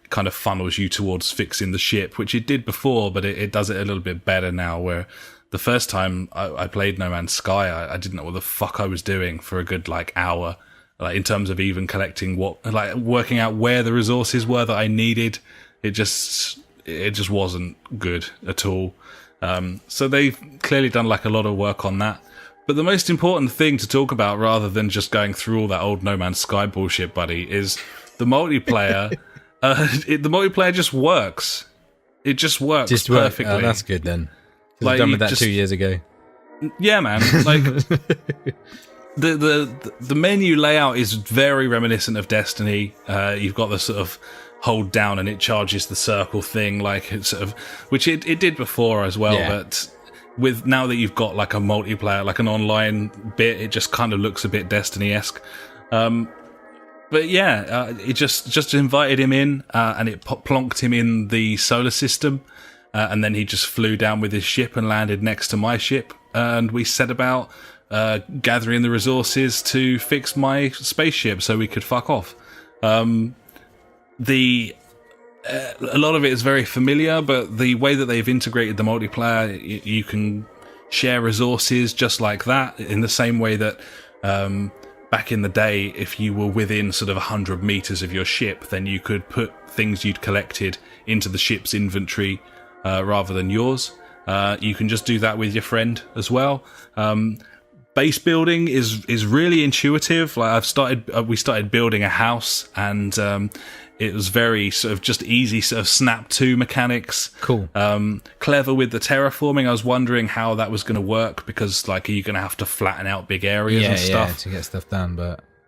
Kind of funnels you towards fixing the ship, which it did before, but it does it a little bit better now, where the first time I played No Man's Sky, I didn't know what the fuck I was doing for a good, like, hour. Like, in terms of even collecting working out where the resources were that I needed. It just wasn't good at all. So they've clearly done like a lot of work on that. But the most important thing to talk about, rather than just going through all that old No Man's Sky bullshit, buddy, is the multiplayer. The multiplayer just works. It just works perfectly. Oh, that's good then. Like, I've done with that 2 years ago. Yeah, man. Like the menu layout is very reminiscent of Destiny. You've got the sort of hold down and it charges the circle thing, like it's sort of, which it did before as well, but with now that you've got like a multiplayer, like an online bit, it just kind of looks a bit Destiny-esque. But yeah, it just invited him in, and it plonked him in the solar system, and then he just flew down with his ship and landed next to my ship, and we set about gathering the resources to fix my spaceship so we could fuck off. A lot of it is very familiar, but the way that they've integrated the multiplayer, you can share resources just like that, in the same way that back in the day, if you were within sort of 100 meters of your ship, then you could put things you'd collected into the ship's inventory rather than yours. You can just do that with your friend as well. Base building is really intuitive. Like, we started building a house, and it was very sort of just easy sort of snap to mechanics. Cool. Clever with the terraforming. I was wondering how that was going to work, because like, are you going to have to flatten out big areas and stuff to get stuff done?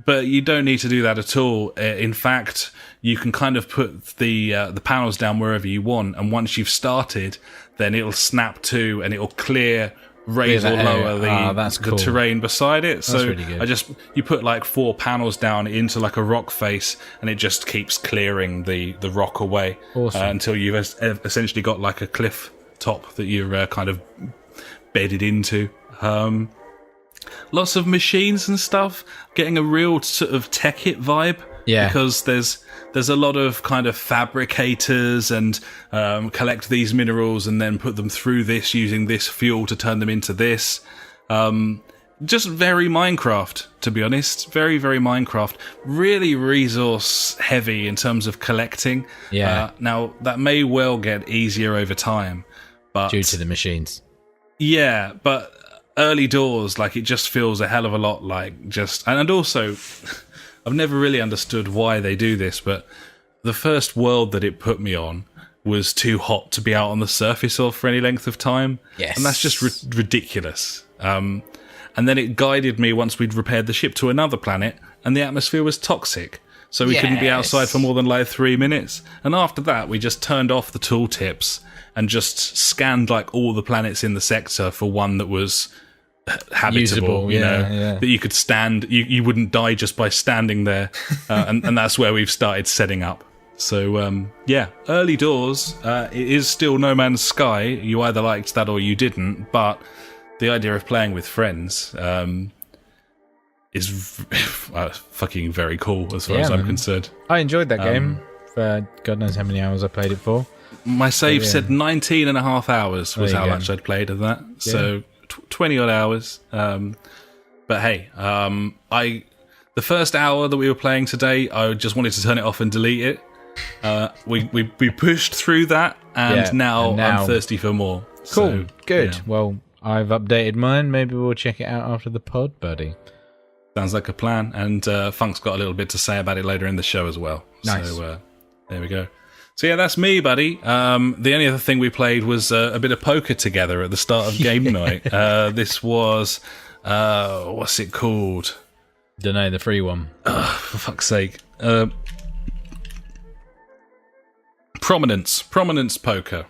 But you don't need to do that at all. In fact, you can kind of put the panels down wherever you want, and once you've started, then it'll snap to and it'll raise or lower the terrain beside it. So really good. You put like 4 panels down into like a rock face, and it just keeps clearing the rock away. Awesome. Until you've essentially got like a cliff top that you're kind of bedded into. Lots of machines and stuff, getting a real sort of tech it vibe. Yeah. Because there's a lot of kind of fabricators and collect these minerals and then put them through this using this fuel to turn them into this. just very Minecraft, to be honest. Very, very Minecraft. Really resource heavy in terms of collecting. Yeah. Now, that may well get easier over time. But Due to the machines. yeah, but early doors, like, it just feels a hell of a lot like just... And also, I've never really understood why they do this, but the first world that it put me on was too hot to be out on the surface of for any length of time. Yes. And that's just ridiculous. And then it guided me once we'd repaired the ship to another planet, and the atmosphere was toxic. So we couldn't be outside for more than like 3 minutes. And after that, we just turned off the tooltips and just scanned like all the planets in the sector for one that was habitable, usable, you know, that you could stand, you wouldn't die just by standing there. And that's where we've started setting up. So, early doors, it is still No Man's Sky. You either liked that or you didn't, but the idea of playing with friends is fucking very cool as far as I'm concerned. I enjoyed that game for God knows how many hours I played it for. My save said 19 and a half hours was how much I'd played of that. Yeah. So 20 odd hours. But hey, the first hour that we were playing today, I just wanted to turn it off and delete it. We pushed through that, and now I'm thirsty for more. Cool, so, good. Yeah. Well, I've updated mine. Maybe we'll check it out after the pod, buddy. Sounds like a plan. And Funk's got a little bit to say about it later in the show as well. Nice. So there we go. So yeah, that's me, buddy. The only other thing we played was a bit of poker together at the start of game night. This was what's it called? Don't know, the free one. For fuck's sake. Prominence poker.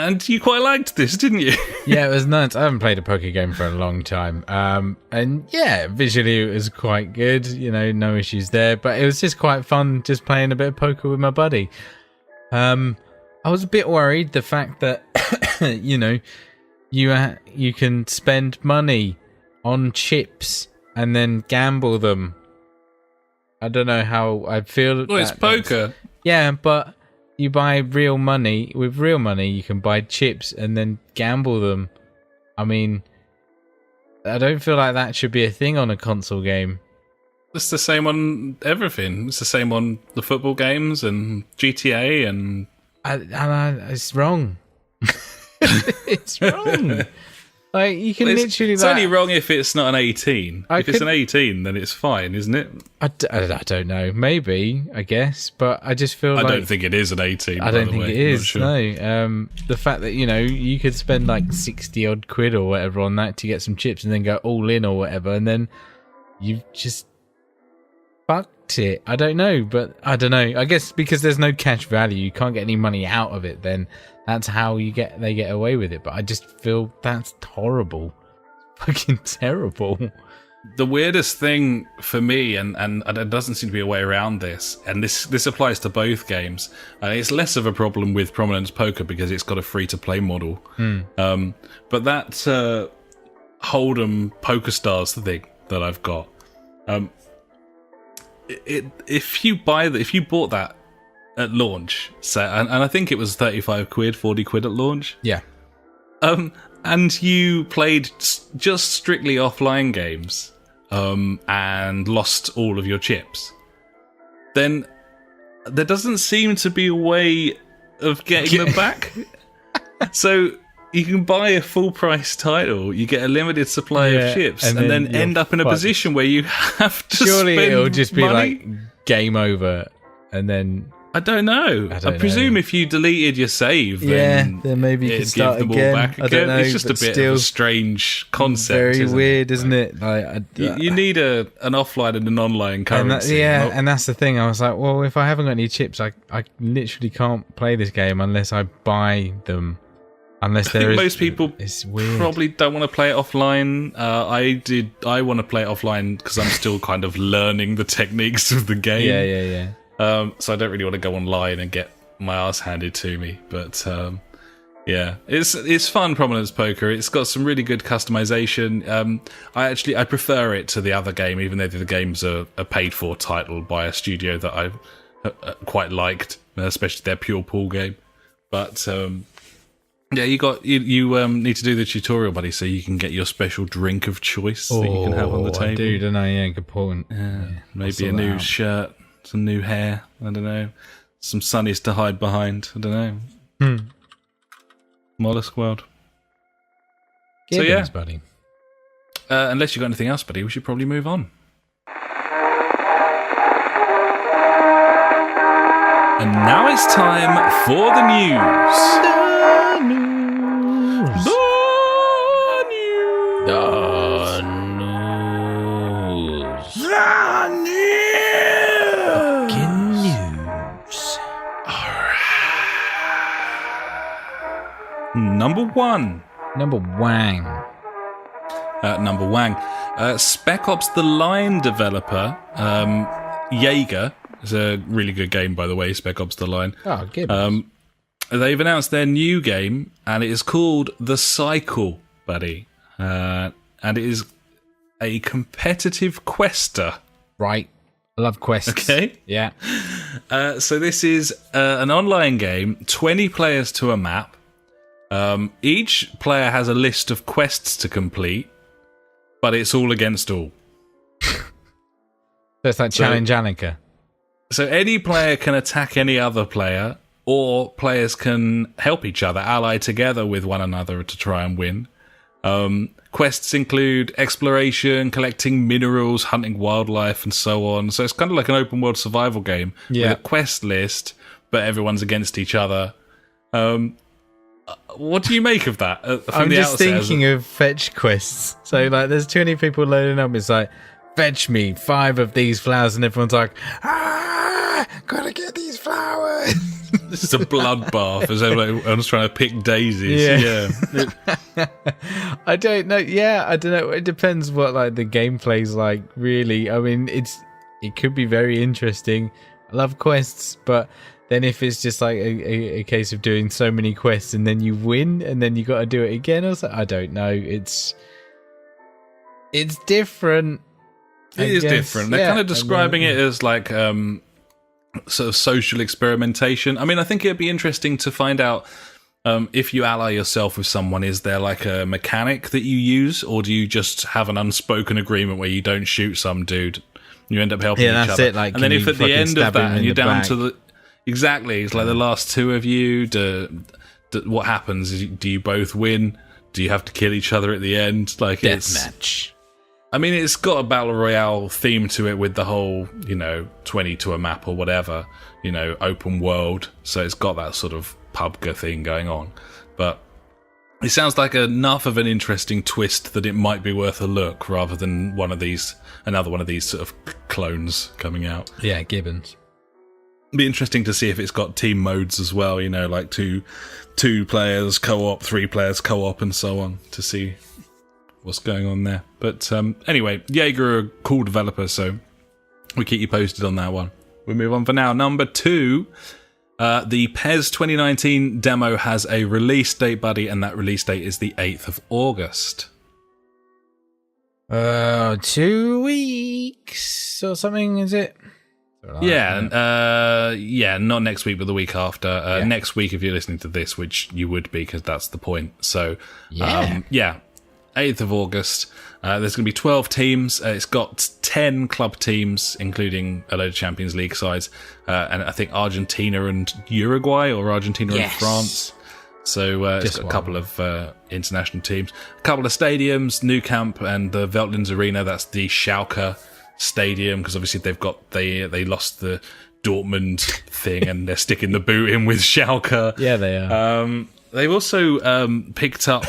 And you quite liked this, didn't you? Yeah, it was nice. I haven't played a poker game for a long time. And yeah, visually it was quite good. You know, no issues there. But it was just quite fun just playing a bit of poker with my buddy. I was a bit worried the fact that, you know, you can spend money on chips and then gamble them. I don't know how I feel. Well, it's poker. Yeah, but you buy real money. With real money, you can buy chips and then gamble them. I mean, I don't feel like that should be a thing on a console game. It's the same on everything. It's the same on the football games and GTA and... it's wrong. It's wrong. Like, you can literally... It's only wrong if it's not an 18. If it's an 18, then it's fine, isn't it? I don't know. Maybe, I guess. But I just feel I don't think it is an 18, I don't think it is, sure. no. The fact that, you know, you could spend like 60 odd quid or whatever on that to get some chips and then go all in or whatever, and then you've just fucked it. I don't know, but I don't know. I guess because there's no cash value, you can't get any money out of it, then that's how they get away with it. But I just feel that's horrible. Fucking terrible. The weirdest thing for me, and there doesn't seem to be a way around this, and this applies to both games, it's less of a problem with Prominence Poker because it's got a free-to-play model. But that Hold'em Poker Stars thing that I've got, if you bought that at launch, and I think it was 35 quid, 40 quid at launch. Yeah. And you played just strictly offline games, and lost all of your chips, then there doesn't seem to be a way of getting them back. So you can buy a full price title, you get a limited supply of chips, and then end up in a position where you have to surely spend it'll just be money. like game over, and then I don't know. I presume if you deleted your save, then maybe you can start give them again. all back again. I don't know, it's just a bit of a strange concept. Very weird, isn't it? Like, you need an offline and an online currency. And that's the thing. I was like, well, if I haven't got any chips, I literally can't play this game unless I buy them. Unless there is, most people it's weird. Probably don't want to play it offline. I want to play it offline because I'm still kind of learning the techniques of the game. Yeah. So I don't really want to go online and get my ass handed to me. But yeah, it's fun, Prominence Poker. It's got some really good customization. I prefer it to the other game, even though the game's a paid for title by a studio that I quite liked, especially their Pure Pool game. But Yeah, you need to do the tutorial, buddy, so you can get your special drink of choice that you can have on the table. I do, don't I? Yeah, good point. Yeah, maybe a new shirt, some new hair. I don't know, some sunnies to hide behind. I don't know. Mollusk World. Gibbons, buddy. Unless you got anything else, buddy, we should probably move on. And now it's time for the news. Fucking news. Number one. Number Wang. Spec Ops The Line developer, Jaeger, it's a really good game, by the way, Spec Ops The Line. Oh, Gibbons. They've announced their new game, and it is called The Cycle, buddy. And it is a competitive quester. Right. I love quests. Okay. Yeah. So this is an online game, 20 players to a map. Each player has a list of quests to complete, but it's all against all. So it's like Challenge Annika. So any player can attack any other player, or players can help each other, ally together with one another to try and win. Quests include exploration, collecting minerals, hunting wildlife, and so on. So it's kind of like an open world survival game with a quest list, but everyone's against each other. What do you make of that? I'm just thinking of fetch quests. So like, there's 20 people loading up. It's like, fetch me 5 of these flowers, and everyone's like, gotta get these flowers. This is a bloodbath as everyone's trying to pick daisies. Yeah. I don't know. Yeah, I don't know. It depends what like the gameplay's like. Really, I mean, it could be very interesting. I love quests, but then if it's just like a case of doing so many quests and then you win and then you got to do it again or something, I don't know. It's different. It is different. They're kind of describing it as like sort of social experimentation. I mean, I think it'd be interesting to find out if you ally yourself with someone, is there like a mechanic that you use, or do you just have an unspoken agreement where you don't shoot some dude? You end up helping each that's other. It. Like, and then if at the end of that and you're down back. to the... Exactly. It's like the last 2 of you. What happens? Do you both win? Do you have to kill each other at the end? Like Deathmatch. I mean, it's got a battle royale theme to it with the whole, 20 to a map or whatever, open world. So it's got that sort of PUBG thing going on. But it sounds like enough of an interesting twist that it might be worth a look, rather than another one of these sort of clones coming out. Yeah, Gibbons. Be interesting to see if it's got team modes as well, like two players co-op, 3 players co-op, and so on, to see what's going on there. But anyway, Jaeger are a cool developer, so we'll keep you posted on that one. We'll move on for now. Number 2, the PES 2019 demo has a release date, buddy, and that release date is the 8th of August. 2 weeks or something, is it? Yeah, not next week, but the week after. Next week, if you're listening to this, which you would be, because that's the point. So, 8th of August. There's going to be 12 teams. It's got 10 club teams, including a load of Champions League sides, and I think Argentina and Uruguay, or Argentina and France. So it's got a couple of international teams, a couple of stadiums, Nou Camp and the Veltlins Arena. That's the Schalke stadium, because obviously they lost the Dortmund thing and they're sticking the boot in with Schalke. Yeah, they are. They've also picked up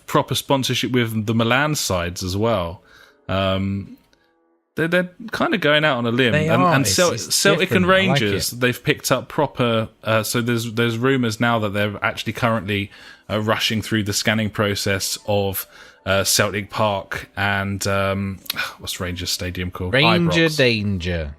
proper sponsorship with the Milan sides as well. They're kind of going out on a limb. And Celtic and Rangers, they've picked up proper... so there's rumours now that they're actually currently rushing through the scanning process of Celtic Park and... what's Rangers Stadium called? Ranger Ibrox. Danger.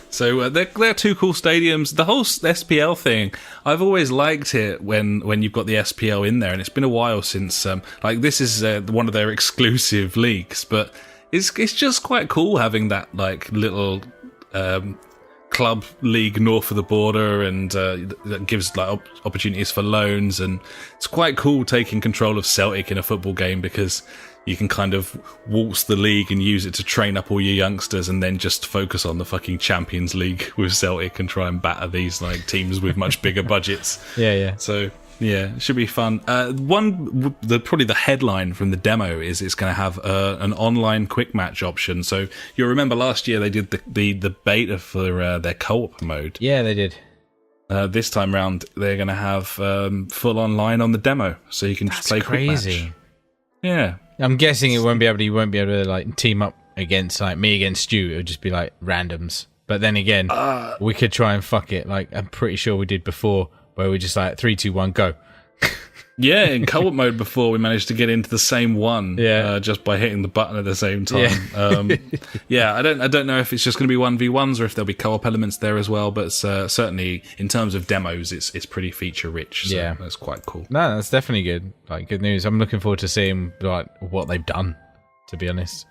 So they're 2 cool stadiums. The whole SPL thing, I've always liked it when you've got the SPL in there, and it's been a while since... this is one of their exclusive leagues, but... It's just quite cool having that like little club club league north of the border, and that gives like opportunities for loans, and it's quite cool taking control of Celtic in a football game because you can kind of waltz the league and use it to train up all your youngsters, and then just focus on the fucking Champions League with Celtic and try and batter these like teams with much bigger budgets. Yeah. So yeah, it should be fun. Probably the headline from the demo is it's going to have an online quick match option. So you'll remember last year they did the beta for their co-op mode. Yeah, they did. This time round they're going to have full online on the demo, so you can just play crazy. Quick match. Yeah, I'm guessing you won't be able to like team up against like me against Stu. It'll just be like randoms. But then again, we could try and fuck it. Like I'm pretty sure we did before, where we just like 3, 2, 1, go. Yeah, in co-op mode before we managed to get into the same one, just by hitting the button at the same time. Yeah, I don't know if it's just going to be 1v1s or if there'll be co-op elements there as well. But certainly in terms of demos, it's pretty feature rich. So that's quite cool. No, that's definitely good. Like good news. I'm looking forward to seeing like what they've done. To be honest.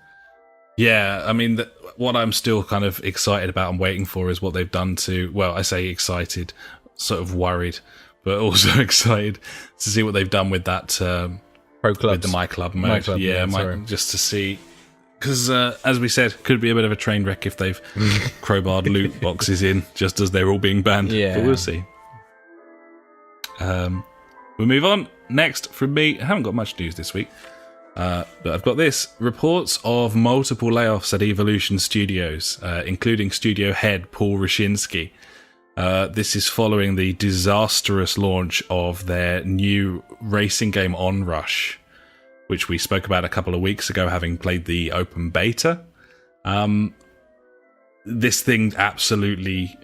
Yeah, I mean, what I'm still kind of excited about and waiting for is what they've done to. Well, I say excited, sort of worried, but also excited to see what they've done with that Pro Clubs. with the My Club mode. Just to see, because as we said, could be a bit of a train wreck if they've crowbarred loot boxes in just as they're all being banned. Yeah, but we'll see. We'll move on. Next from me, I haven't got much news this week, but I've got this: reports of multiple layoffs at Evolution Studios, including studio head Paul Rashinsky. This is following the disastrous launch of their new racing game Onrush, which we spoke about a couple of weeks ago, having played the open beta. This thing absolutely,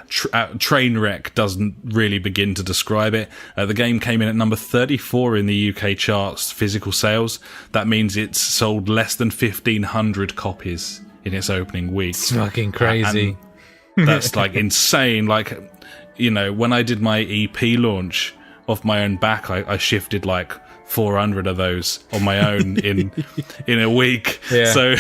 train wreck doesn't really begin to describe it. The game came in at number 34 in the UK charts physical sales. That means it's sold less than 1,500 copies in its opening week. It's fucking crazy. That's like insane. Like, when I did my EP launch off my own back, I shifted like 400 of those on my own in a week. Yeah. So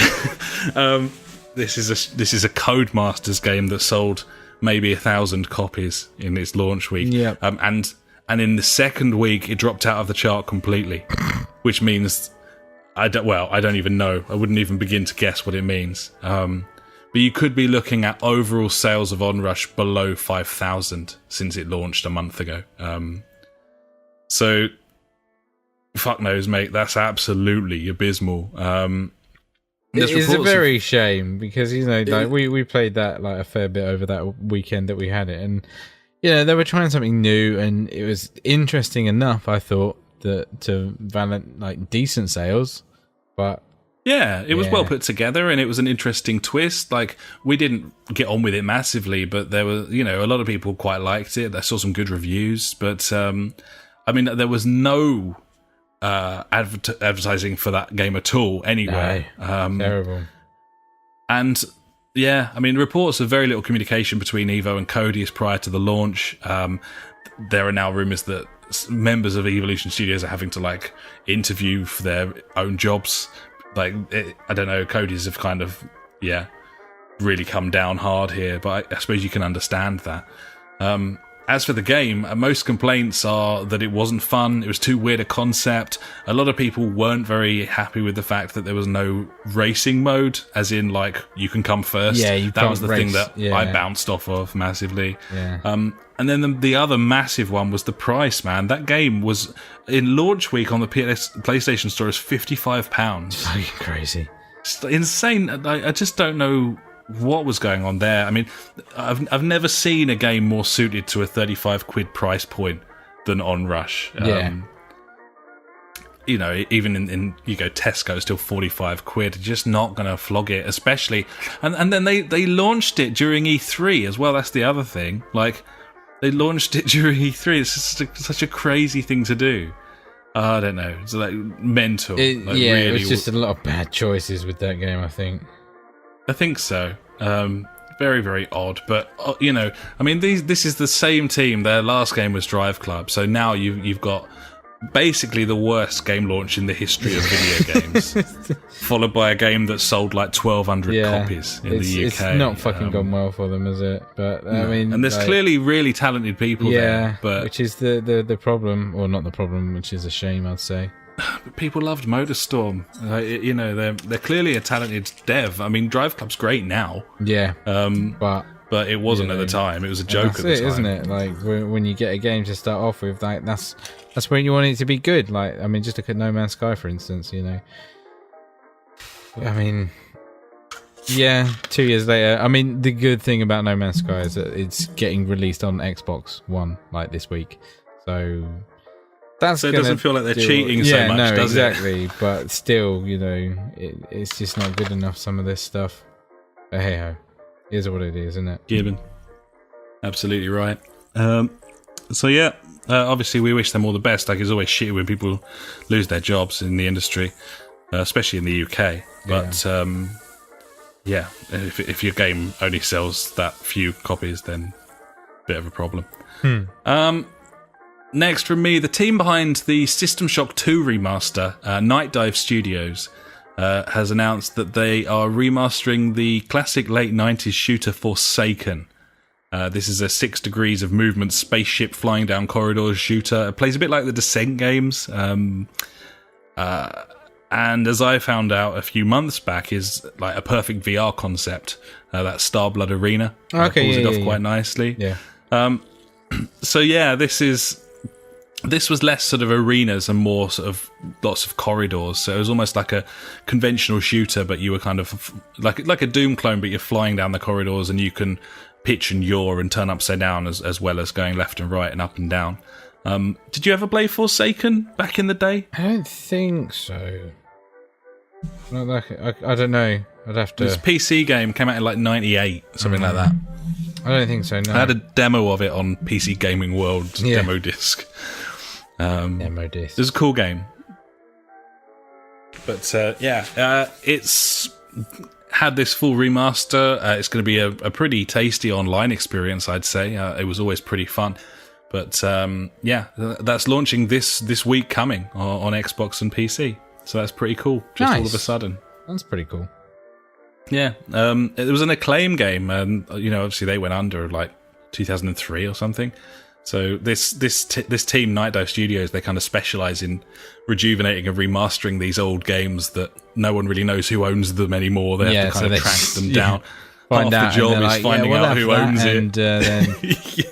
this is a Codemasters game that sold maybe 1,000 copies in its launch week. Yeah. And in the second week it dropped out of the chart completely, which means I don't even know. I wouldn't even begin to guess what it means. But you could be looking at overall sales of Onrush below 5,000 since it launched a month ago. So, fuck knows, mate. That's absolutely abysmal. It is a very shame because we played that like a fair bit over that weekend that we had it, and they were trying something new, and it was interesting enough. I thought that to valent like decent sales, but. Yeah, it was well put together, and it was an interesting twist. Like, we didn't get on with it massively, but there were, a lot of people quite liked it. I saw some good reviews, but there was no advertising for that game at all anywhere. No, terrible. And reports of very little communication between Evo and Cody prior to the launch. There are now rumors that members of Evolution Studios are having to like interview for their own jobs. Like, I don't know, Cody's have kind of, really come down hard here, but I suppose you can understand that. As for the game, most complaints are that it wasn't fun, it was too weird a concept. A lot of people weren't very happy with the fact that there was no racing mode, as in, like, you can come first. Yeah, that was the thing that I bounced off of massively. Yeah. And then the other massive one was the price, man. That game was, in launch week on the PlayStation Store, is £55. It's fucking crazy. It's insane. I just don't know what was going on there. I mean, I've never seen a game more suited to a 35 quid price point than Onrush. Even in Tesco, it's still 45 quid. You're just not going to flog it, especially. And then they launched it during E3 as well. That's the other thing. Like, they launched it during E3. It's just such a crazy thing to do. I don't know. It's like mental. It was just a lot of bad choices with that game, I think. I think so. Very, very odd. But, this is the same team. Their last game was Drive Club. So now you've got basically the worst game launch in the history of video games, followed by a game that sold like 1,200 copies in the UK. It's not fucking gone well for them, is it? But I mean, and there's clearly really talented people there, but which is the problem, or not the problem, which is a shame, I'd say. But people loved Motorstorm. They're clearly a talented dev. I mean, Drive Club's great now. Yeah, but it wasn't at the time. It was a joke at the time, isn't it? Like when you get a game to start off with, like that's when you want it to be good. Like, I mean, just look at No Man's Sky, for instance. I mean, yeah, 2 years later. I mean, the good thing about No Man's Sky is that it's getting released on Xbox One like this week. So it doesn't feel like they're cheating so much, does exactly. it? But still, it's just not good enough, some of this stuff. But hey ho. Is what it is, isn't it? Gibbon. Absolutely right. Obviously we wish them all the best. Like, it's always shitty when people lose their jobs in the industry, especially in the UK. But if your game only sells that few copies, then bit of a problem. Next from me, the team behind the System Shock 2 remaster, Night Dive Studios, has announced that they are remastering the classic late 90s shooter Forsaken. This is a 6 degrees of movement spaceship flying down corridors shooter. It plays a bit like the Descent games. And as I found out a few months back, is like a perfect VR concept. That Starblood Arena pulls it off quite nicely. Yeah. This was less sort of arenas and more sort of lots of corridors. So it was almost like a conventional shooter, but you were kind of like a Doom clone, but you're flying down the corridors and you can pitch and yaw and turn upside down as well as going left and right and up and down. Did you ever play Forsaken back in the day? I don't think so. Not like, I don't know. I'd have to. This PC game came out in like 98, something like that. I don't think so, no. I had a demo of it on PC Gaming World demo disc. Demo disc. It was a cool game. But it's had this full remaster. It's going to be a pretty tasty online experience, I'd say. It was always pretty fun. But that's launching this week coming on Xbox and PC. So that's pretty cool, just all of a sudden. That's pretty cool. Yeah, it was an Acclaim game, and obviously they went under like 2003 or something. So this team, Night Dive Studios, they kind of specialize in rejuvenating and remastering these old games that no one really knows who owns them anymore. They have to kind of track them down. Half the job is finding out who owns it, and then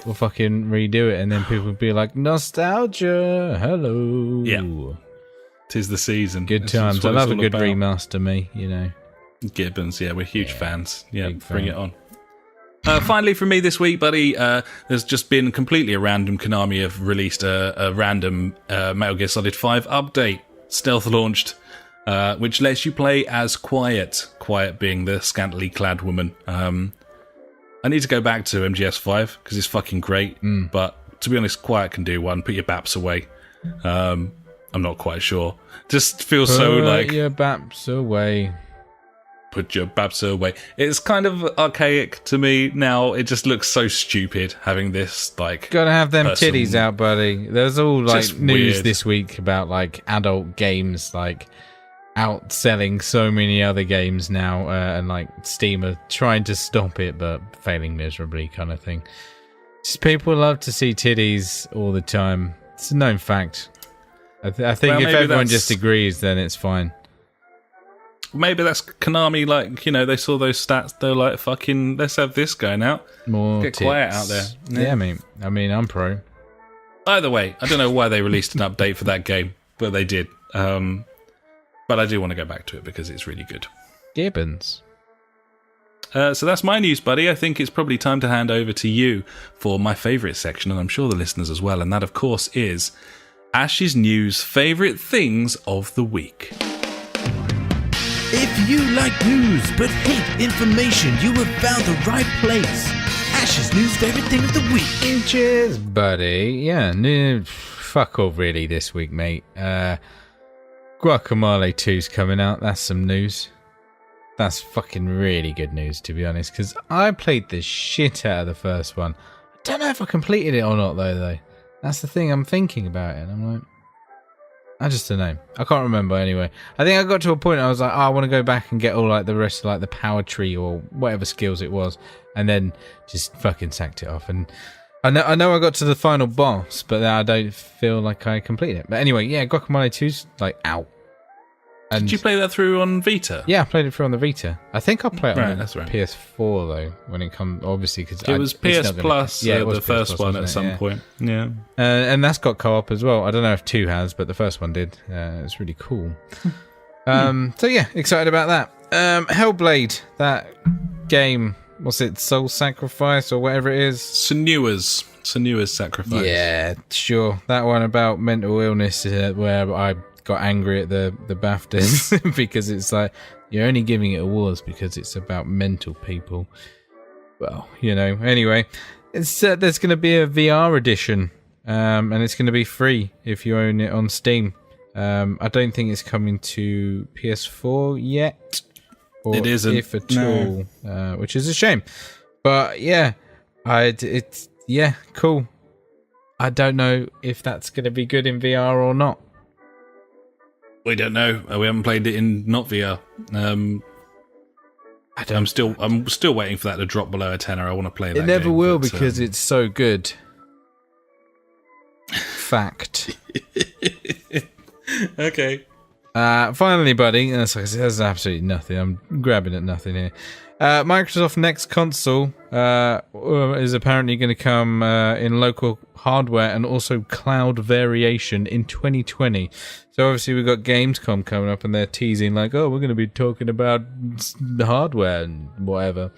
we'll fucking redo it, and then people will be like, nostalgia, hello. Yeah, 'tis the season. Good times. I love a good remaster, me. Gibbons, yeah, we're huge fans. Yeah, bring it on. Finally, from me this week, buddy, there's just been completely a random. Konami have released a random Metal Gear Solid 5 update, stealth launched, which lets you play as Quiet being the scantily clad woman. I need to go back to MGS5 because it's fucking great, but to be honest, Quiet can do one. Put your baps away. I'm not quite sure. Just feels so like... Put your baps away. Put your babs away. It's kind of archaic to me now. It just looks so stupid having this, like... Gotta have them titties out, buddy. There's all, like, news weird. This week about, like, adult games, like, outselling so many other games now, and, like, Steam are trying to stop it, but failing miserably, kind of thing. Just people love to see titties all the time. It's a known fact. I think if everyone just agrees, then it's fine. Maybe that's Konami, like, they saw those stats, they're like, fucking, let's have this going out. More Get tits. Quiet out there. Yeah, I mean, I'm pro. Either way, I don't know why they released an update for that game, but they did. But I do want to go back to it because it's really good. Gibbons. So that's my news, buddy. I think it's probably time to hand over to you for my favourite section, and I'm sure the listeners as well, and that, of course, is Ash's News Favourite Things of the Week. If you like news but hate information, you have found the right place. Ash's News Favorite Thing of the Week. Cheers, buddy. Yeah, fuck all really this week, mate. Guacamelee 2's coming out. That's some news. That's fucking really good news, to be honest, because I played the shit out of the first one. I don't know if I completed it or not, though. That's the thing, I'm thinking about it, and I'm like, I just don't know. I can't remember anyway. I think I got to a point I was like, I want to go back and get all like the rest of like the power tree or whatever skills it was, and then just fucking sacked it off. And I know I got to the final boss, but I don't feel like I completed it. But anyway, yeah, Guacamelee 2's like out. And did you play that through on Vita? Yeah, I played it through on the Vita. I think I'll play it on that's right. PS4 though when it comes, obviously, because it was PS Plus. Yeah, it was the first Plus, one at some point. Yeah, and that's got co-op as well. I don't know if 2 has, but the first one did. It's really cool. So yeah, excited about that. Hellblade, that game. What's it? Soul Sacrifice or whatever it is. Senua's Sacrifice. Yeah, sure. That one about mental illness, where I got angry at the BAFTAs because it's like you're only giving it awards because it's about mental people. Well, you know. Anyway, it's there's going to be a VR edition, and it's going to be free if you own it on Steam. I don't think it's coming to PS4 yet, or it isn't, if at all, which is a shame. But yeah, cool. I don't know if that's going to be good in VR or not. We don't know. We haven't played it in not VR. I'm still waiting for that to drop below a tenner. I want to play that. It never game, will because it's so good. Fact. Okay. Finally, buddy. That's absolutely nothing. I'm grabbing at nothing here. Microsoft next console is apparently going to come in local hardware and also cloud variation in 2020. So obviously we've got Gamescom coming up and they're teasing like, oh, we're going to be talking about the hardware and whatever.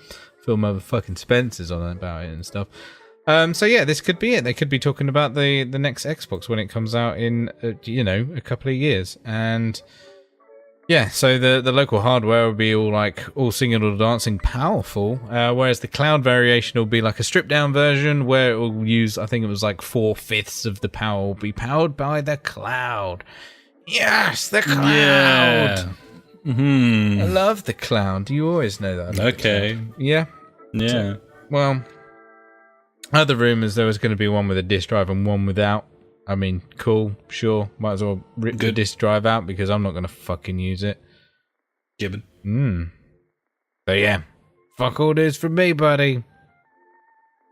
Phil motherfucking Spencer's on about it and stuff. So yeah, this could be it. They could be talking about the next Xbox when it comes out in a couple of years. And yeah, so the local hardware will be all singing, all dancing, powerful, whereas the cloud variation will be like a stripped down version where it will use, I think it was like 4/5 of the power will be powered by the cloud. Yes, the cloud. Yeah. I love the cloud. You always know that. Okay. Yeah. Yeah. So, well, other rumours there was going to be one with a disk drive and one without. I mean, cool, sure. Might as well rip the disk drive out because I'm not going to fucking use it. Gibbon. But yeah, fuck all this from me, buddy.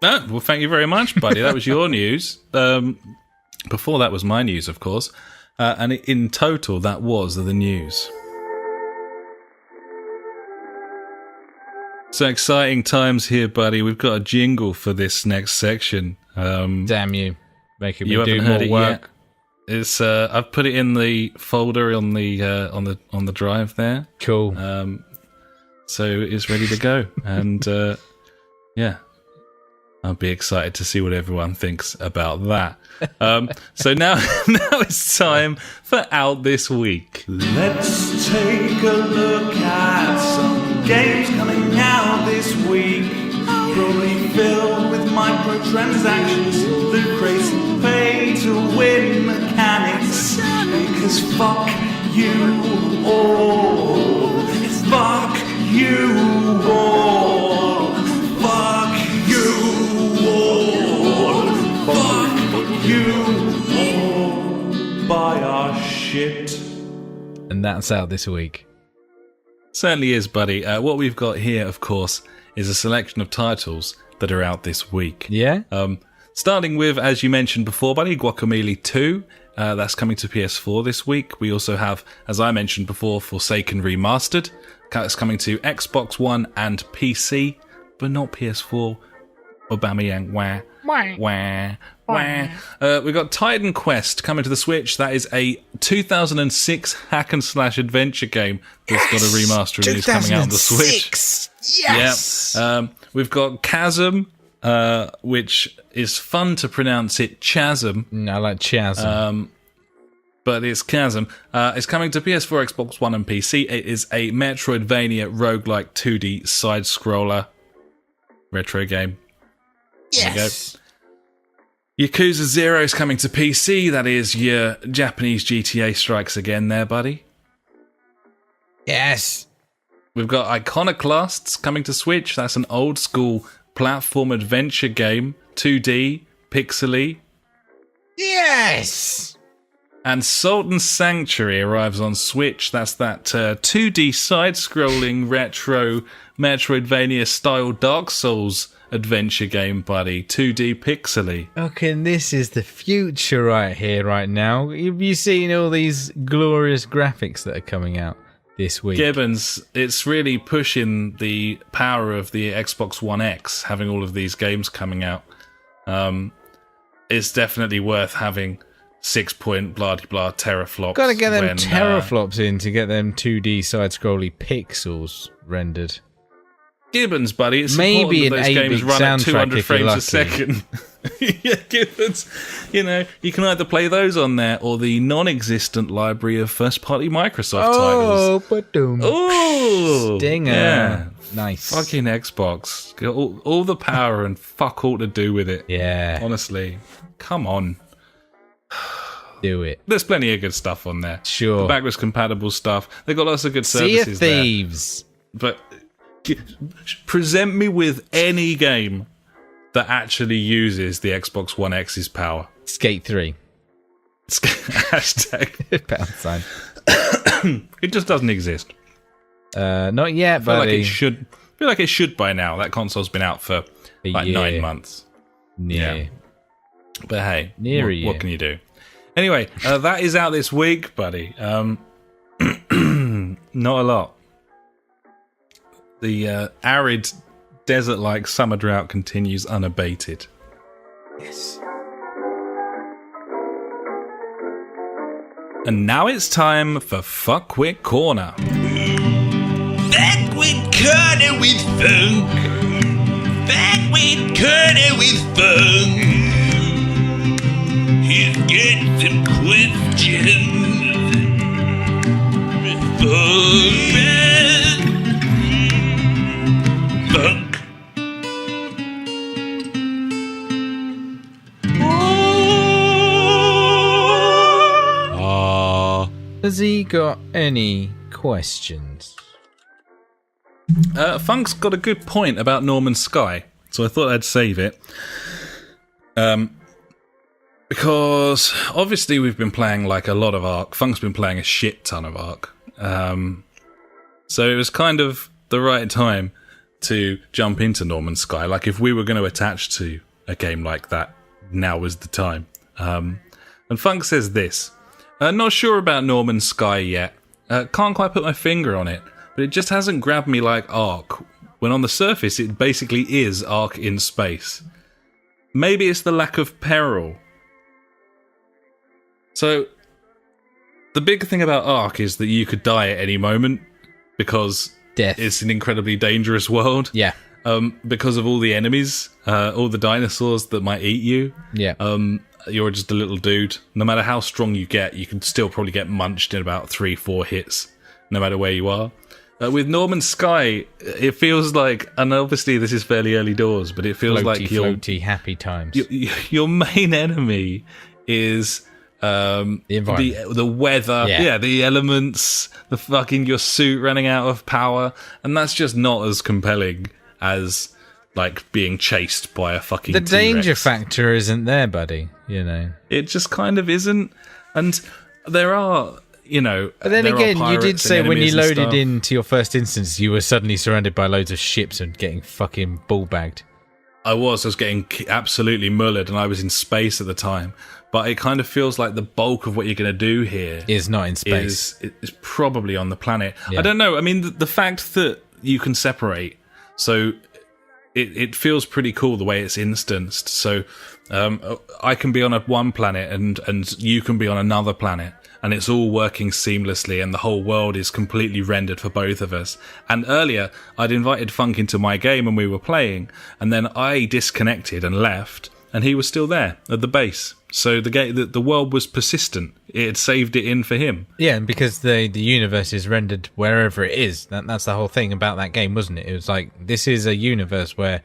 Oh, well, thank you very much, buddy. That was your news. Before that was my news, of course. And in total, that was the news. So exciting times here, buddy. We've got a jingle for this next section. Damn you. Making me you do haven't more heard it work. Yet. It's I've put it in the folder on the drive there. Cool. So it's ready to go, and yeah, I'll be excited to see what everyone thinks about that. So now it's time for Out This Week. Let's take a look at some games coming out this week. Probably filled with microtransactions, loot crates and pay to win mechanics. Because fuck you all. Fuck you all. Fuck you all. Fuck you all. Buy our shit. And that's Out This Week. Certainly is, buddy. What we've got here, of course, is a selection of titles that are out this week. Yeah? Starting with, as you mentioned before, buddy, Guacamelee 2. That's coming to PS4 this week. We also have, as I mentioned before, Forsaken Remastered. That's coming to Xbox One and PC, but not PS4. Obama wah. Wah. Wah. We've got Titan Quest coming to the Switch. That is a 2006 hack and slash adventure game that's got a remaster release coming out on the Switch. Yes. Yep. We've got Chasm, which is fun to pronounce it Chasm. I like Chasm. But it's Chasm. It's coming to PS4, Xbox One, and PC. It is a Metroidvania roguelike 2D side scroller retro game. Yes. Yakuza 0 is coming to PC. That is your Japanese GTA strikes again there, buddy. Yes. We've got Iconoclasts coming to Switch. That's an old school platform adventure game. 2D, pixely. Yes. And Sultan Sanctuary arrives on Switch. That's that 2D side-scrolling retro Metroidvania-style Dark Souls adventure game, buddy. 2D pixely. Okay, this is the future right here, right now. Have you seen all these glorious graphics that are coming out this week? Gibbons, it's really pushing the power of the Xbox One X, having all of these games coming out. It's definitely worth having 6-point blah-de-blah teraflops. Gotta get them teraflops in to get them 2D side-scrolly pixels rendered. Gibbons, buddy, it's maybe important that those games run at 200 frames a second. Yeah, Gibbons. You know, you can either play those on there or the non-existent library of first-party Microsoft titles. Oh, stinger. Yeah. Nice. Fucking Xbox. Got all the power and fuck all to do with it. Yeah. Honestly. Come on. Do it. There's plenty of good stuff on there. Sure. The backwards compatible stuff. They've got lots of good services Sea of Thieves. there. But present me with any game that actually uses the Xbox One X's power. Skate 3. Hashtag Pound sign. It just doesn't exist. Not yet, I feel buddy. like it should by now. That console's been out for like 9 months. Yeah. But hey, Near a year. what can you do? Anyway, that is out this week, buddy. Not a lot. The arid, desert-like summer drought continues unabated. Yes. And now it's time for Fuckwit Corner. Fuckwit Corner with Funk. Fuckwit Corner with Funk. He's got some questions. Funk. Has he got any questions? Funk's got a good point about Norman Sky, so I thought I'd save it. Because obviously we've been playing like a lot of Ark. Funk's been playing a shit ton of Ark. So it was kind of the right time to jump into Norman Sky. Like if we were going to attach to a game like that, now was the time. And Funk says this. Not sure about Norman Sky yet. Can't quite put my finger on it, but it just hasn't grabbed me like Ark, when on the surface it basically is Ark in space. Maybe it's the lack of peril. So, the big thing about Ark is that you could die at any moment, because Death. It's an incredibly dangerous world. Yeah. Because of all the enemies, all the dinosaurs that might eat you. Yeah. You're just a little dude. No matter how strong you get, you can still probably get munched in about 3-4 hits, no matter where you are. With Norman Sky, it feels like, and obviously this is fairly early doors, but it feels like floaty, happy times. Your main enemy is the environment, the weather, the elements, the fucking your suit running out of power, and that's just not as compelling as like being chased by a fucking The T-Rex. danger factor isn't there, buddy. You know, it just kind of isn't, and there are. You know, but then again, you did say when you loaded stuff. into your first instance, you were suddenly surrounded by loads of ships and getting fucking ball-bagged. I was getting absolutely mullered, and I was in space at the time. But it kind of feels like the bulk of what you're going to do here is not in space. Is probably on the planet. Yeah. I don't know. I mean, the fact that you can separate, so it feels pretty cool the way it's instanced. So I can be on one planet, and you can be on another planet. And it's all working seamlessly, and the whole world is completely rendered for both of us. And earlier, I'd invited Funk into my game and we were playing, and then I disconnected and left, and he was still there at the base. So the world was persistent. It had saved it in for him. Yeah, and because the universe is rendered wherever it is. That's the whole thing about that game, wasn't it? It was like, this is a universe where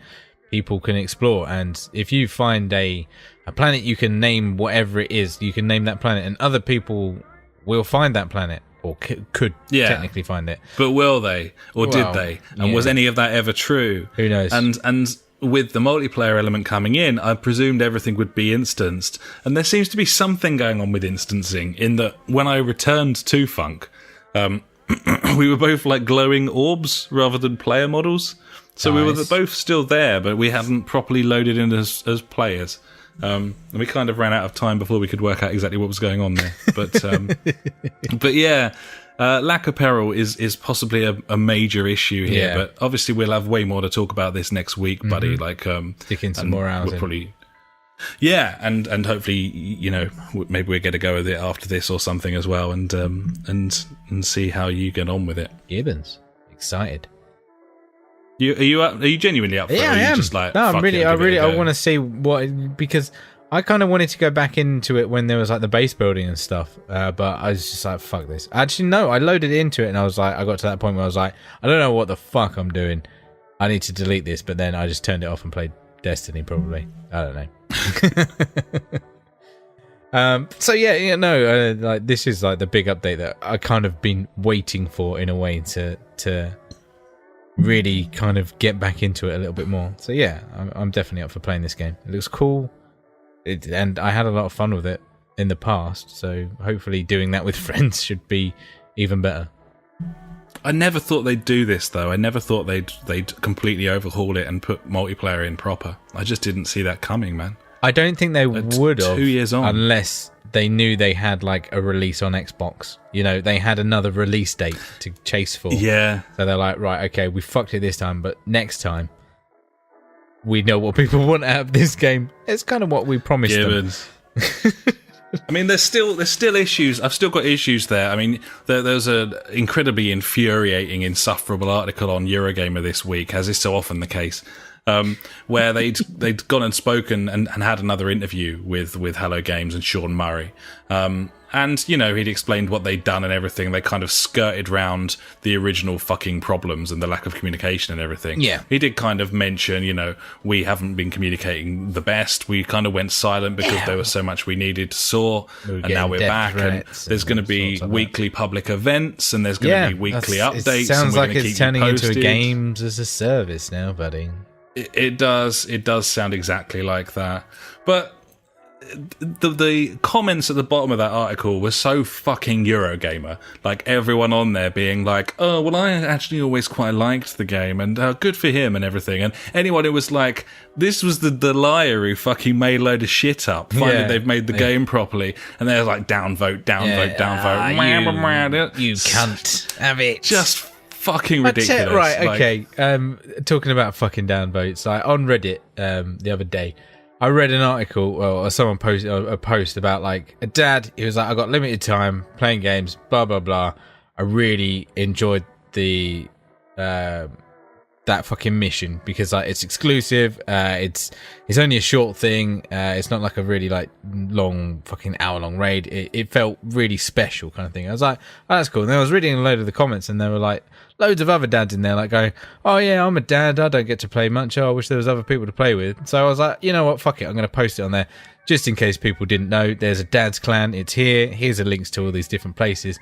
people can explore, and if you find a planet you can name whatever it is, you can name that planet, and other people will find that planet, or could technically find it. But will they? Or did they? And was any of that ever true? Who knows? And with the multiplayer element coming in, I presumed everything would be instanced. And there seems to be something going on with instancing in that when I returned to Funk, we were both like glowing orbs rather than player models. So we were both still there, but we hadn't properly loaded in as players. And we kind of ran out of time before we could work out exactly what was going on there. But yeah, lack of peril is possibly a major issue here. Yeah. But obviously we'll have way more to talk about this next week, buddy. Like, sticking some more hours we'll in. probably, yeah, and hopefully, you know, maybe we'll get a go at it after this or something as well, and see how you get on with it. Gibbons, excited. Are you genuinely up for it? Yeah, or are I you am. just like, no, fuck I want to see what, because I kind of wanted to go back into it when there was like the base building and stuff, but I was just like, fuck this. Actually, no, I loaded into it and I was like, I got to that point where I was like, I don't know what the fuck I'm doing. I need to delete this, but then I just turned it off and played Destiny probably. I don't know. So like this is like the big update that I kind of been waiting for in a way to really kind of get back into it a little bit more. So yeah, I'm definitely up for playing this game. It looks cool, and I had a lot of fun with it in the past. So hopefully doing that with friends should be even better. I never thought they'd do this though. I never thought they'd completely overhaul it and put multiplayer in proper. I just didn't see that coming, man. I don't think they would have 2 years on, unless they knew they had like a release on Xbox. You know, they had another release date to chase for. Yeah. So they're like, right, okay, we fucked it this time, but next time we know what people want out of this game. It's kind of what we promised them. I mean, there's still issues. I've still got issues there. I mean, there's an incredibly infuriating, insufferable article on Eurogamer this week, as is so often the case, where they'd gone and spoken and had another interview with Hello Games and Sean Murray. And, you know, he'd explained what they'd done and everything. They kind of skirted round the original fucking problems and the lack of communication and everything. Yeah. He did kind of mention, you know, we haven't been communicating the best. We kind of went silent because there was so much we needed to sort. And now we're back. And there's going to be weekly public events and there's going to be weekly updates. It sounds like it's turning into a posted. games as a service now, buddy. It does sound exactly like that. But the comments at the bottom of that article were so fucking Eurogamer. Like, everyone on there being like, oh, well, I actually always quite liked the game, and good for him and everything. And anyone who was like, this was the liar who fucking made a load of shit up. Finally, they've made the game properly. And they're like, downvote. You cunt. Have it. Just fucking ridiculous. Right, okay. Talking about fucking downvotes, like on Reddit the other day, I read an article, or someone posted a post about like a dad. He was like, I got limited time playing games, blah blah blah. I really enjoyed the that fucking mission because like it's exclusive. It's only a short thing. It's not like a really like long fucking hour-long raid. It felt really special kind of thing. I was like, oh, that's cool. And then I was reading a load of the comments, and there were like loads of other dads in there like going, oh yeah, I'm a dad, I don't get to play much. Oh, I wish there was other people to play with. So I was like, you know what, fuck it, I'm going to post it on there just in case people didn't know. There's a dad's clan, it's here. Here's the links to all these different places.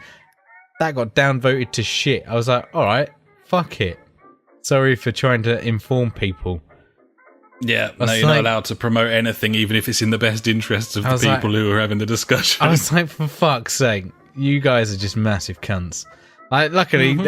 That got downvoted to shit. I was like, all right, fuck it. Sorry for trying to inform people. Yeah, no, you're not allowed to promote anything, even if it's in the best interests of the people who are having the discussion. I was like, for fuck's sake, you guys are just massive cunts. Like, luckily,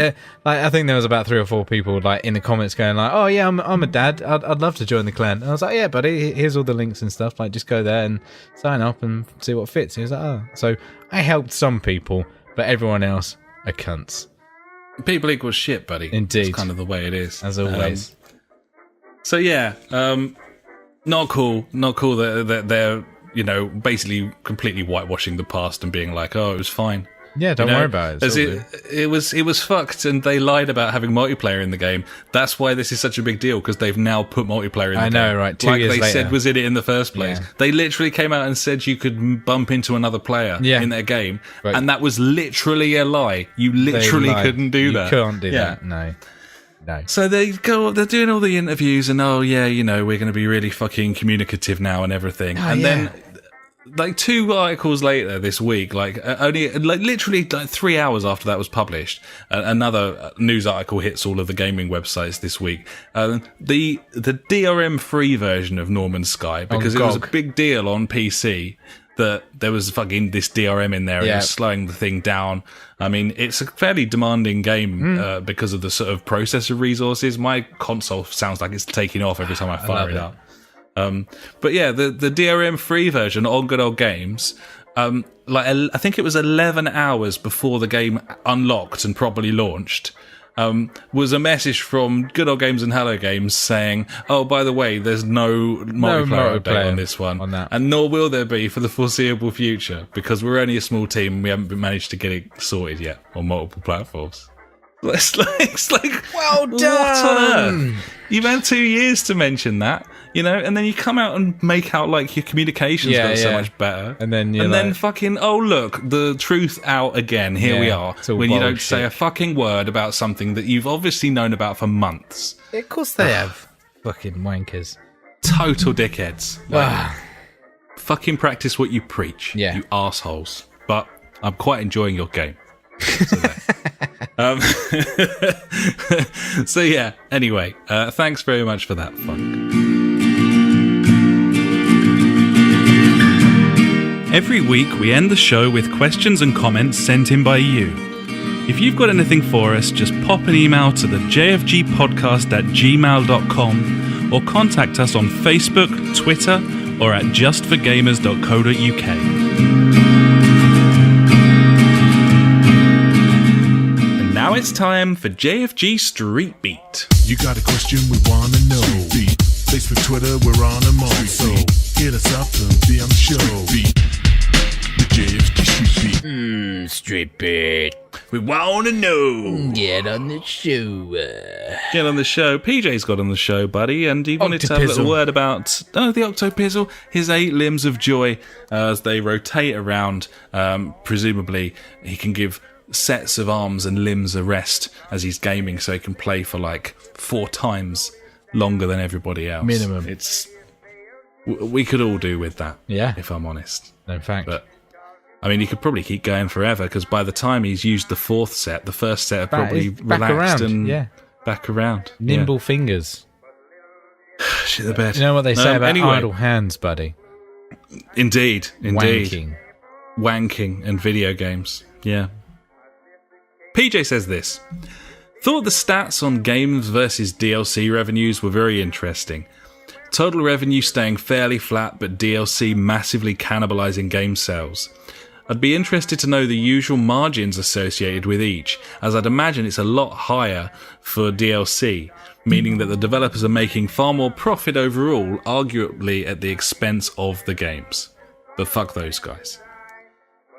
I think there was about 3 or 4 people like in the comments going like, "Oh yeah, I'm a dad. I'd love to join the clan." And I was like, "Yeah, buddy. Here's all the links and stuff. Like, just go there and sign up and see what fits." And he was like, "Oh." So I helped some people, but everyone else are cunts. People equal shit, buddy. Indeed, it's kind of the way it is, as always. So yeah, not cool. Not cool that they're basically completely whitewashing the past and being like, "Oh, it was fine." Yeah, don't worry about it. It was fucked, and they lied about having multiplayer in the game. That's why this is such a big deal, because they've now put multiplayer in the game. I know, right? 2 years later. Like they said was in it in the first place. Yeah. They literally came out and said you could bump into another player in their game, and that was literally a lie. You literally couldn't do that. You can't do that, no. So they're doing all the interviews, and we're going to be really fucking communicative now and everything. Then like 2 articles later this week, literally 3 hours after that was published, another news article hits all of the gaming websites this week. The DRM free version of No Man's Sky, because it was a big deal on PC that there was fucking this DRM in there and it was slowing the thing down. I mean, it's a fairly demanding game because of the sort of processor resources. My console sounds like it's taking off every time I fire it up. But yeah, the DRM free version on Good Old Games, I think it was 11 hours before the game unlocked and properly launched, was a message from Good Old Games and Hello Games saying, oh, by the way, there's no multiplayer update on this one, and nor will there be for the foreseeable future, because we're only a small team and we haven't managed to get it sorted yet on multiple platforms. It's like, well done! What on earth? You've had 2 years to mention that, and then you come out and make out like your communications got so much better. And then fucking, oh look, the truth out again, here we are. When you don't say a fucking word about something that you've obviously known about for months. Of course they have. Fucking wankers. Total dickheads. Fucking practice what you preach, you assholes. But I'm quite enjoying your game. So yeah, anyway, thanks very much for that, Funk. Every week we end the show with questions and comments sent in by you. If you've got anything for us, just pop an email to the jfgpodcast@gmail.com or contact us on Facebook, Twitter, or at justforgamers.co.uk. Now it's time for JFG Street Beat. You got a question we wanna know. Street Beat. Facebook, Twitter, we're on them all. So hit us up and be on the show. Street Beat. The JFG Street Beat. Street Beat. We wanna know. Get on the show. Get on the show. PJ's got on the show, buddy, and he wanted to have a little word about the Octopizzle, his 8 limbs of joy as they rotate around. Presumably, he can give sets of arms and limbs a rest as he's gaming, so he can play for like 4 times longer than everybody else. Minimum. We could all do with that, if I'm honest. In fact. But I mean, he could probably keep going forever, because by the time he's used the 4th set, the first set are probably relaxed and back around. Nimble fingers. Shit the bed. You know what they say about idle hands, buddy? Indeed. Wanking and video games. Yeah. PJ says this. Thought the stats on games versus DLC revenues were very interesting. Total revenue staying fairly flat, but DLC massively cannibalizing game sales. I'd be interested to know the usual margins associated with each, as I'd imagine it's a lot higher for DLC, meaning that the developers are making far more profit overall, arguably at the expense of the games. But fuck those guys.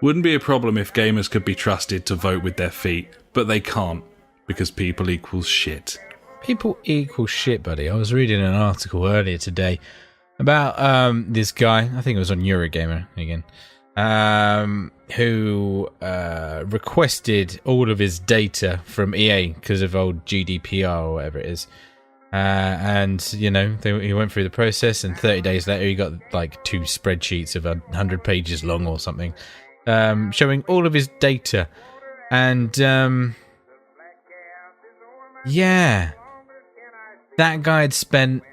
Wouldn't be a problem if gamers could be trusted to vote with their feet, but they can't, because people equals shit. People equal shit, buddy. I was reading an article earlier today about this guy, I think it was on Eurogamer again, who requested all of his data from EA because of old GDPR or whatever it is. And, he went through the process, and 30 days later he got like 2 spreadsheets of 100 pages long or something, showing all of his data. And, that guy had spent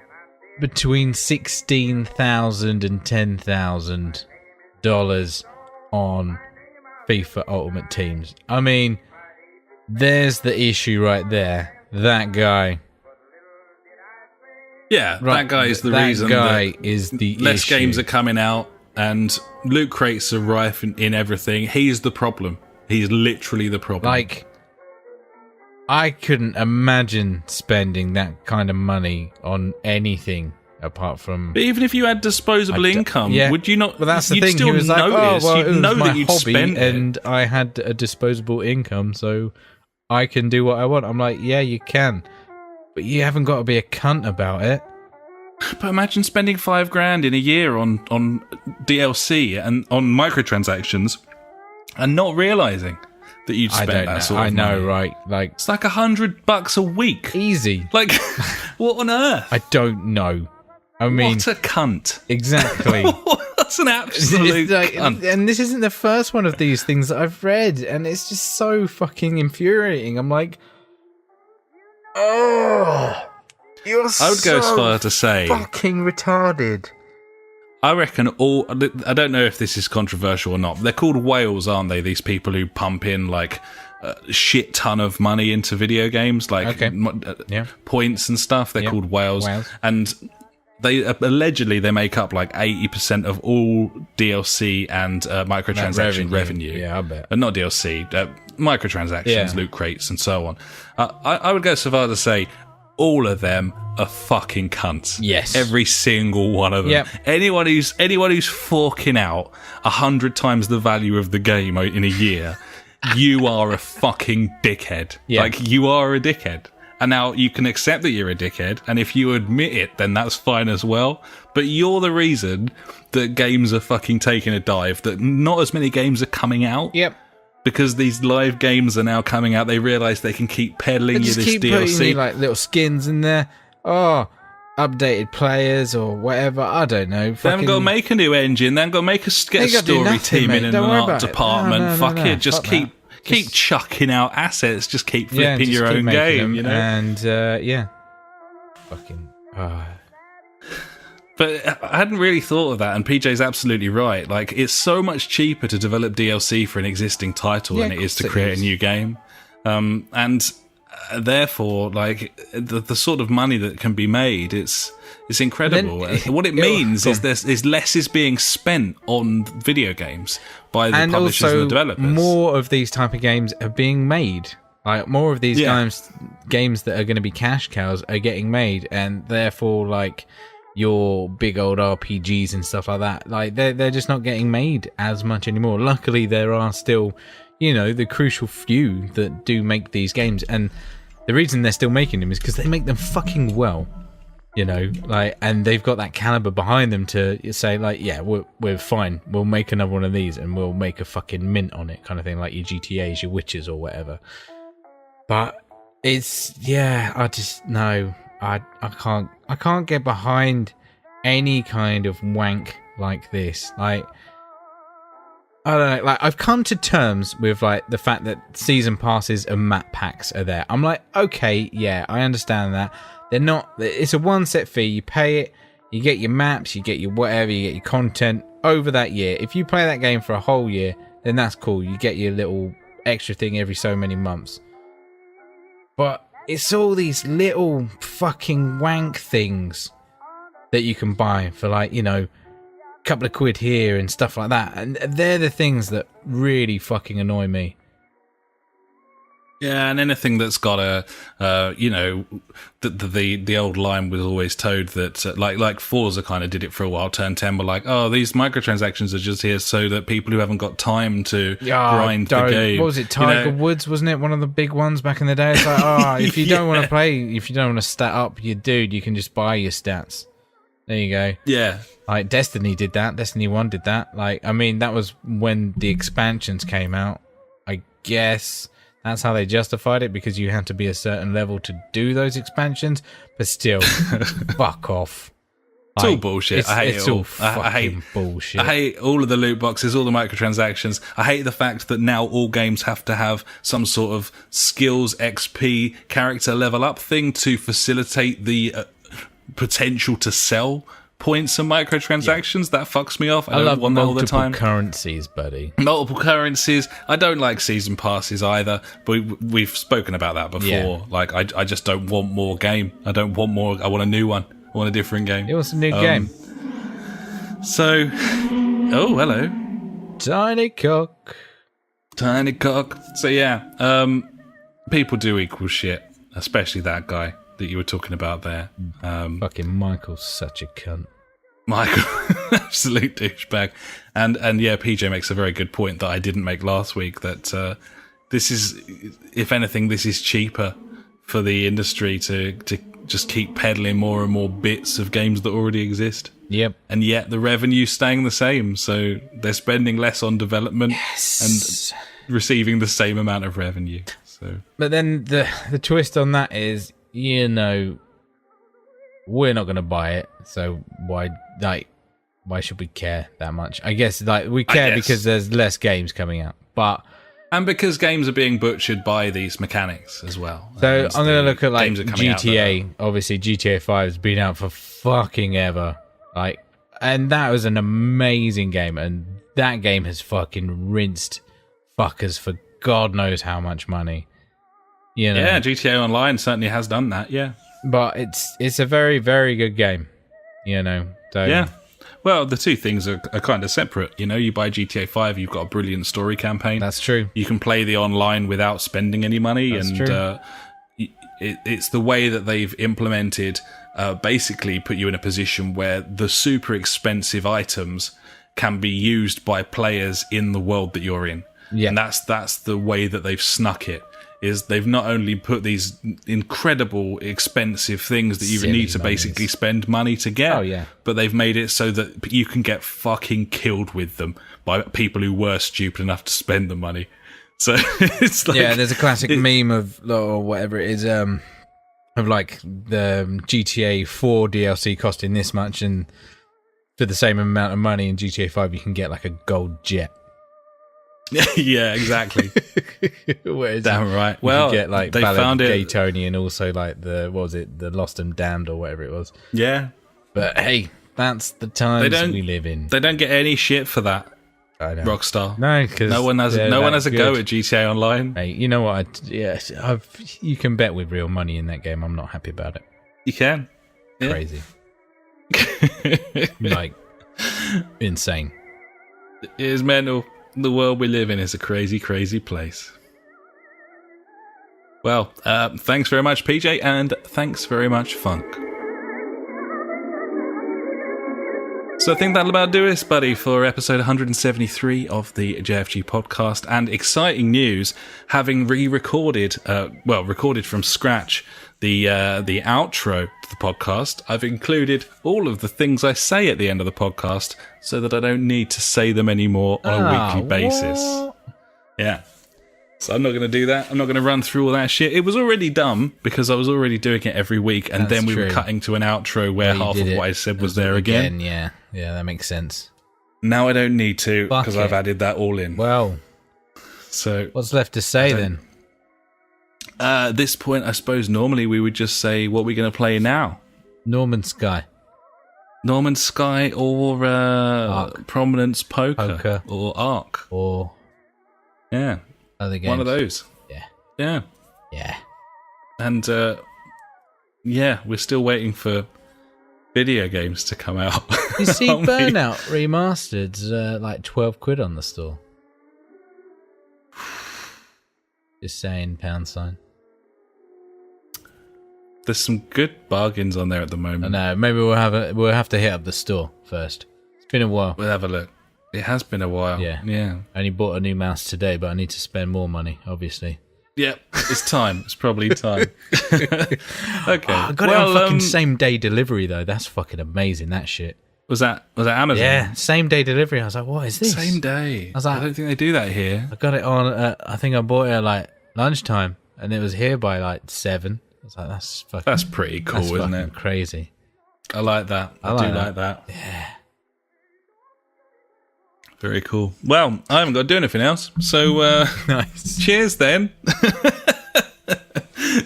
between $16,000 and $10,000 on FIFA Ultimate Teams. I mean, there's the issue right there. That guy. Yeah, that guy is the reason that is the less issue. games are coming out and loot crates are rife in everything. He's the problem. He's literally the problem. Like, I couldn't imagine spending that kind of money on anything apart from... But even if you had disposable income, would you not... Well, that's the you'd thing. Still He was like, notice. it You'd was know my that you'd hobby, spend it. and I had a disposable income, so I can do what I want. I'm like, yeah, you can. But you haven't got to be a cunt about it. But imagine spending $5,000 in a year on DLC and on microtransactions and not realising that you'd spend that sort of money. I know, right? Like, it's like $100 a week. Easy. Like, what on earth? I don't know. I mean, what a cunt. Exactly. That's an absolute cunt. And this isn't the first one of these things that I've read, and it's just so fucking infuriating. I'm like, oh, you're I would go as far to say fucking retarded. I reckon I don't know if this is controversial or not. They're called whales, aren't they? These people who pump in like a shit ton of money into video games, like points and stuff. They're called whales. And they allegedly they make up like 80% of all DLC and microtransaction revenue. Yeah, I bet. But not DLC, microtransactions, loot crates, and so on. I would go so far to say all of them are fucking cunts. Yes, every single one of them. Yep. Anyone who's forking out 100 times the value of the game in a year, you are a fucking dickhead. Yeah. Like, you are a dickhead. And now you can accept that you're a dickhead, and if you admit it, then that's fine as well. But you're the reason that games are fucking taking a dive, that not as many games are coming out. Yep. Because these live games are now coming out, they realise they can keep peddling you this keep DLC. Putting like little skins in there. Oh, updated players or whatever. I don't know. They haven't got to make a new engine. They haven't got to get a story team in an art department. Fuck it. Just keep chucking out assets. Just keep flipping your own game, you know? And, fucking... But I hadn't really thought of that, and PJ's absolutely right. Like, it's so much cheaper to develop DLC for an existing title than it is to create a new game. And therefore, like, the sort of money that can be made, it's incredible. What it means is less is being spent on video games by the publishers and the developers. More of these type of games are being made. Like, more of these games that are going to be cash cows are getting made, and therefore, like, your big old RPGs and stuff like that, like, they're just not getting made as much anymore. Luckily, there are still, you know, the crucial few that do make these games, and the reason they're still making them is because they make them fucking well, you know, like, and they've got that caliber behind them to say, like, yeah, we're fine, we'll make another one of these and we'll make a fucking mint on it, kind of thing, like your GTAs, your Witches or whatever. But it's, I just, no, I can't get behind any kind of wank like this. Like, I don't know, like, I've come to terms with, like, the fact that season passes and map packs are there. I'm like, okay, yeah, I understand that. They're not, it's a one set fee, you pay it, you get your maps, you get your whatever, you get your content over that year. If you play that game for a whole year, then that's cool, you get your little extra thing every so many months. But it's all these little fucking wank things that you can buy for, like, you know, a couple of quid here and stuff like that. And they're the things that really fucking annoy me. Yeah, and anything that's got a, you know, the old line was always told that, like Forza kind of did it for a while. Turn 10 were like, oh, these microtransactions are just here so that people who haven't got time to grind the game. What was it, Tiger Woods, wasn't it? One of the big ones back in the day. It's like, if you don't want to play, if you don't want to stat up your dude, you can just buy your stats. There you go. Yeah. Like, Destiny did that. Destiny 1 did that. Like, I mean, that was when the expansions came out. I guess that's how they justified it, because you had to be a certain level to do those expansions. But still, fuck off. It's all bullshit. I hate it all. I hate bullshit. I hate all of the loot boxes, all the microtransactions. I hate the fact that now all games have to have some sort of skills, XP, character level up thing to facilitate the potential to sell points and microtransactions. That fucks me off. I love want that all the time. Multiple currencies, buddy. Multiple currencies. I don't like season passes either, but we've spoken about that before. Yeah. Like, I just don't want more game. I don't want more. I want a new one. I want a different game. It was a new game. So, oh, hello. Tiny cock. Tiny cock. So, yeah, people do equal shit, especially that guy that you were talking about there. Fucking Michael's such a cunt. Michael, absolute douchebag. And yeah, PJ makes a very good point that I didn't make last week, that this is, if anything, this is cheaper for the industry to just keep peddling more and more bits of games that already exist. Yep. And yet the revenue's staying the same, so they're spending less on development and receiving the same amount of revenue. So, but then the twist on that is, you know, we're not going to buy it, so why, like, why should we care that much? I guess like we care because there's less games coming out, but and because games are being butchered by these mechanics as well. So I'm going to look at like GTA. Obviously, GTA 5 has been out for fucking ever. Like, and that was an amazing game, and that game has fucking rinsed fuckers for God knows how much money. You know? Yeah, GTA Online certainly has done that. Yeah, but it's a very, very good game. You know. So, yeah. Well, the two things are kind of separate. You know, you buy GTA 5, you've got a brilliant story campaign. That's true. You can play the online without spending any money. That's true. It's the way that they've implemented, basically put you in a position where the super expensive items can be used by players in the world that you're in. Yeah. And that's the way that they've snuck it. Is they've not only put these incredible expensive things that you need to basically spend money to get, but they've made it so that you can get fucking killed with them by people who were stupid enough to spend the money. So it's like... Yeah, there's a classic meme of, or whatever it is, of like the GTA 4 DLC costing this much, and for the same amount of money in GTA 5 you can get like a gold jet. Yeah, exactly. Damn right. Well, you get like they found it. Gay Tony, and also like the Lost and Damned or whatever it was. Yeah, but hey, that's the times we live in. They don't get any shit for that. I know. Rockstar. No, because no one has a go at GTA Online. Hey, you know what? You can bet with real money in that game. I'm not happy about it. You can. Crazy. Like insane. It is mental. The world we live in is a crazy, crazy place. Well, thanks very much, PJ, and thanks very much, Funk. So I think that'll about do us, buddy, for episode 173 of the JfG podcast. And exciting news, having recorded from scratch, the outro to the podcast, I've included all of the things I say at the end of the podcast so that I don't need to say them anymore on a weekly basis. Yeah. So I'm not going to do that. I'm not going to run through all that shit. It was already dumb because I was already doing it every week, and then we were cutting to an outro where half of what I said was there again. Yeah, that makes sense. Now I don't need to because I've added that all in. Well, so what's left to say then? At this point, I suppose normally we would just say what we're going to play now. Norman Sky or Ark. Prominence Poker or Ark. Or other games. One of those. Yeah. And we're still waiting for video games to come out. You see Burnout Remastered's like 12 quid on the store. Just saying, £. There's some good bargains on there at the moment. I know. Maybe we'll have to hit up the store first. It's been a while. We'll have a look. It has been a while. Yeah. I only bought a new mouse today, but I need to spend more money, obviously. Yep, it's time. It's probably time. Okay. I got it on fucking same day delivery though. That's fucking amazing. That shit. Was that Amazon? Yeah, same day delivery. I was like, what is this? Same day. I was like, I don't think they do that here. I got it on. I think I bought it at like lunchtime, and it was here by like 7. I was like, that's pretty cool, isn't it? Crazy. I like that. I do like that. Yeah. Very cool. Well, I haven't got to do anything else, so nice. Cheers then.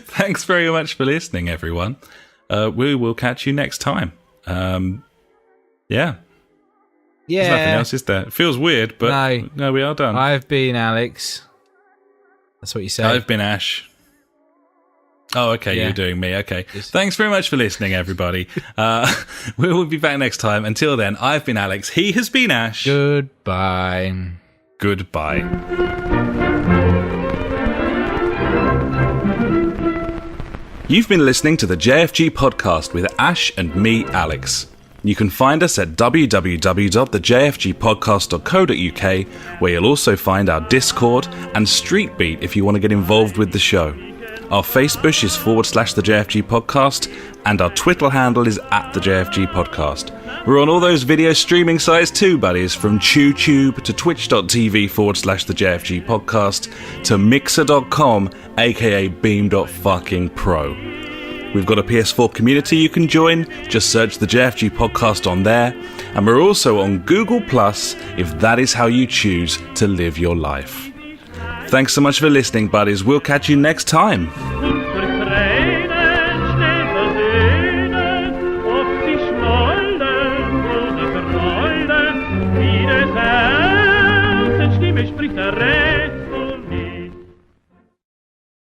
Thanks very much for listening, everyone. We will catch you next time. Yeah. There's nothing else, is there? It feels weird, but no, we are done. I've been Alex. That's what you say. I've been Ash. Oh, okay, You're doing me. Okay. Thanks very much for listening, everybody. We will be back next time. Until then, I've been Alex. He has been Ash. Goodbye. Goodbye. You've been listening to the JfG podcast with Ash and me, Alex. You can find us at www.thejfgpodcast.co.uk, where you'll also find our Discord and Street Beat if you want to get involved with the show. Our Facebook is /the JfG podcast, and our Twitter handle is @the JfG podcast. We're on all those video streaming sites too, buddies, from TubeTube to twitch.tv /the JfG podcast to mixer.com, aka beam.fucking pro. We've got a PS4 community you can join. Just search the JfG podcast on there. And we're also on Google Plus if that is how you choose to live your life. Thanks so much for listening, buddies. We'll catch you next time.